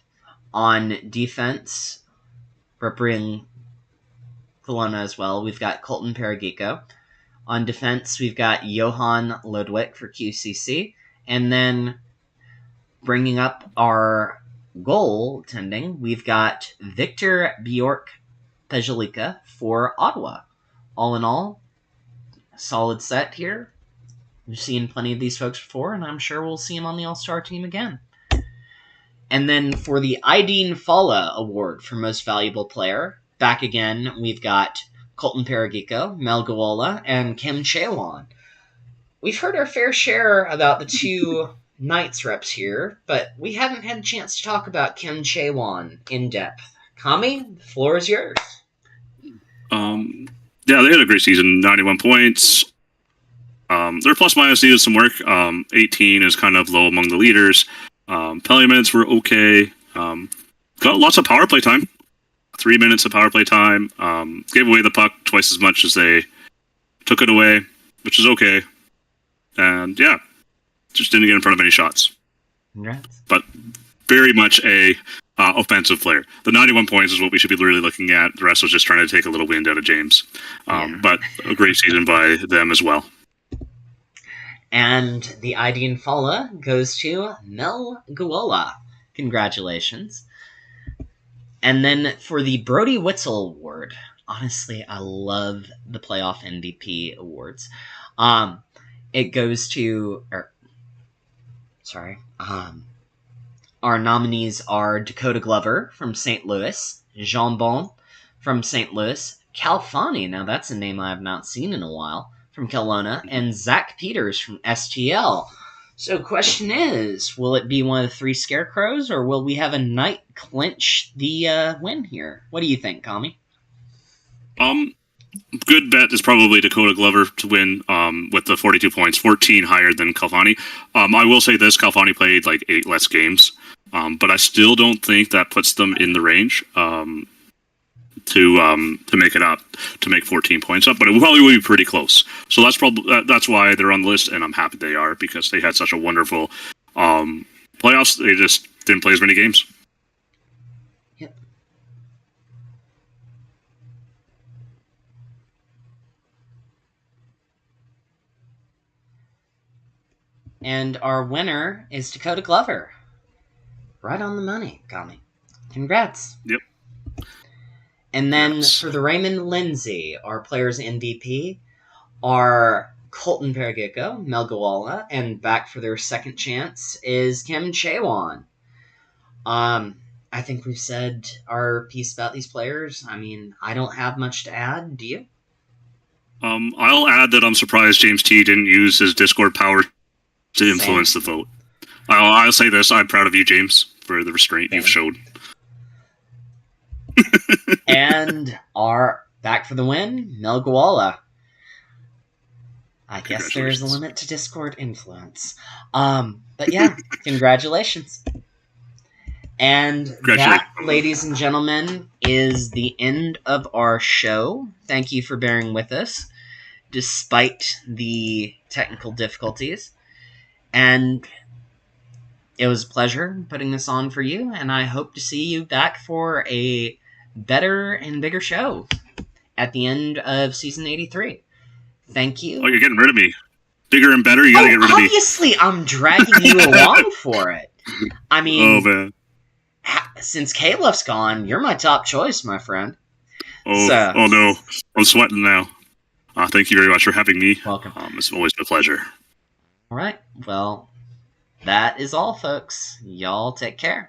On defense, representing Kelowna as well, we've got Colton Paragico. On defense, we've got Johan Ludwig for QCC. And then bringing up our goaltending, we've got Victor Bjork Pejalika for Ottawa. All in all, solid set here. We've seen plenty of these folks before, and I'm sure we'll see them on the All-Star team again. And then for the Aideen Fala Award for Most Valuable Player, back again, we've got Colton Paragico, Mel Guola, and Kim Chaewon. We've heard our fair share about the two Knights reps here, but we haven't had a chance to talk about Kim Chaewon in depth. Kami, the floor is yours. Yeah, they had a great season. 91 points. Their plus minus needed some work. 18 is kind of low among the leaders. Penalty minutes were okay. Got lots of power play time. 3 minutes of power play time. Gave away the puck twice as much as they took it away, which is okay. And yeah, just didn't get in front of any shots. Congrats. But very much a offensive player. The 91 points is what we should be really looking at. The rest was just trying to take a little wind out of James. But a great season by them as well. And the Aideen Fala goes to Mel Guola. Congratulations. And then for the Brody Witzel Award, honestly, I love the playoff MVP awards. It goes to... our nominees are Dakota Glover from St. Louis, Jean Bon from St. Louis, Cal Fani, now that's a name I have not seen in a while, from Kelowna, and Zach Peters from SHL. So question is, will it be one of the three Scarecrows, or will we have a Knight clinch the win here? What do you think, Kami? Good bet is probably Dakota Glover to win with the 42 points, 14 higher than Kalfani. I will say this, Kalfani played like 8 less games, but I still don't think that puts them in the range to make it up, to make 14 points up, but it probably will be pretty close. So that's why they're on the list, and I'm happy they are, because they had such a wonderful playoffs. They just didn't play as many games. Yep. And our winner is Dakota Glover. Right on the money, Kami. Congrats. Yep. And then for the Raymond Lindsay, our players MVP are Colton Paragico, Mel Guola, and back for their second chance is Kim Chaewon. I think we've said our piece about these players. I mean, I don't have much to add. Do you? I'll add that I'm surprised James T didn't use his Discord power to influence the vote. I'll say this: I'm proud of you, James, for the restraint you've showed. And our back for the win, Mel Guola. I guess there's a limit to Discord influence. But yeah, congratulations. And that, ladies and gentlemen, is the end of our show. Thank you for bearing with us, despite the technical difficulties. And it was a pleasure putting this on for you, and I hope to see you back for a better and bigger show at the end of season 83. Thank you. Oh, you're getting rid of me. bigger and better, you got to get rid of me. Obviously, I'm dragging you along for it. I mean, Oh man. Since Caleb's gone, you're my top choice, my friend. Oh no, I'm sweating now. Thank you very much for having me. Welcome. It's always been a pleasure. All right. Well, that is all, folks. Y'all take care.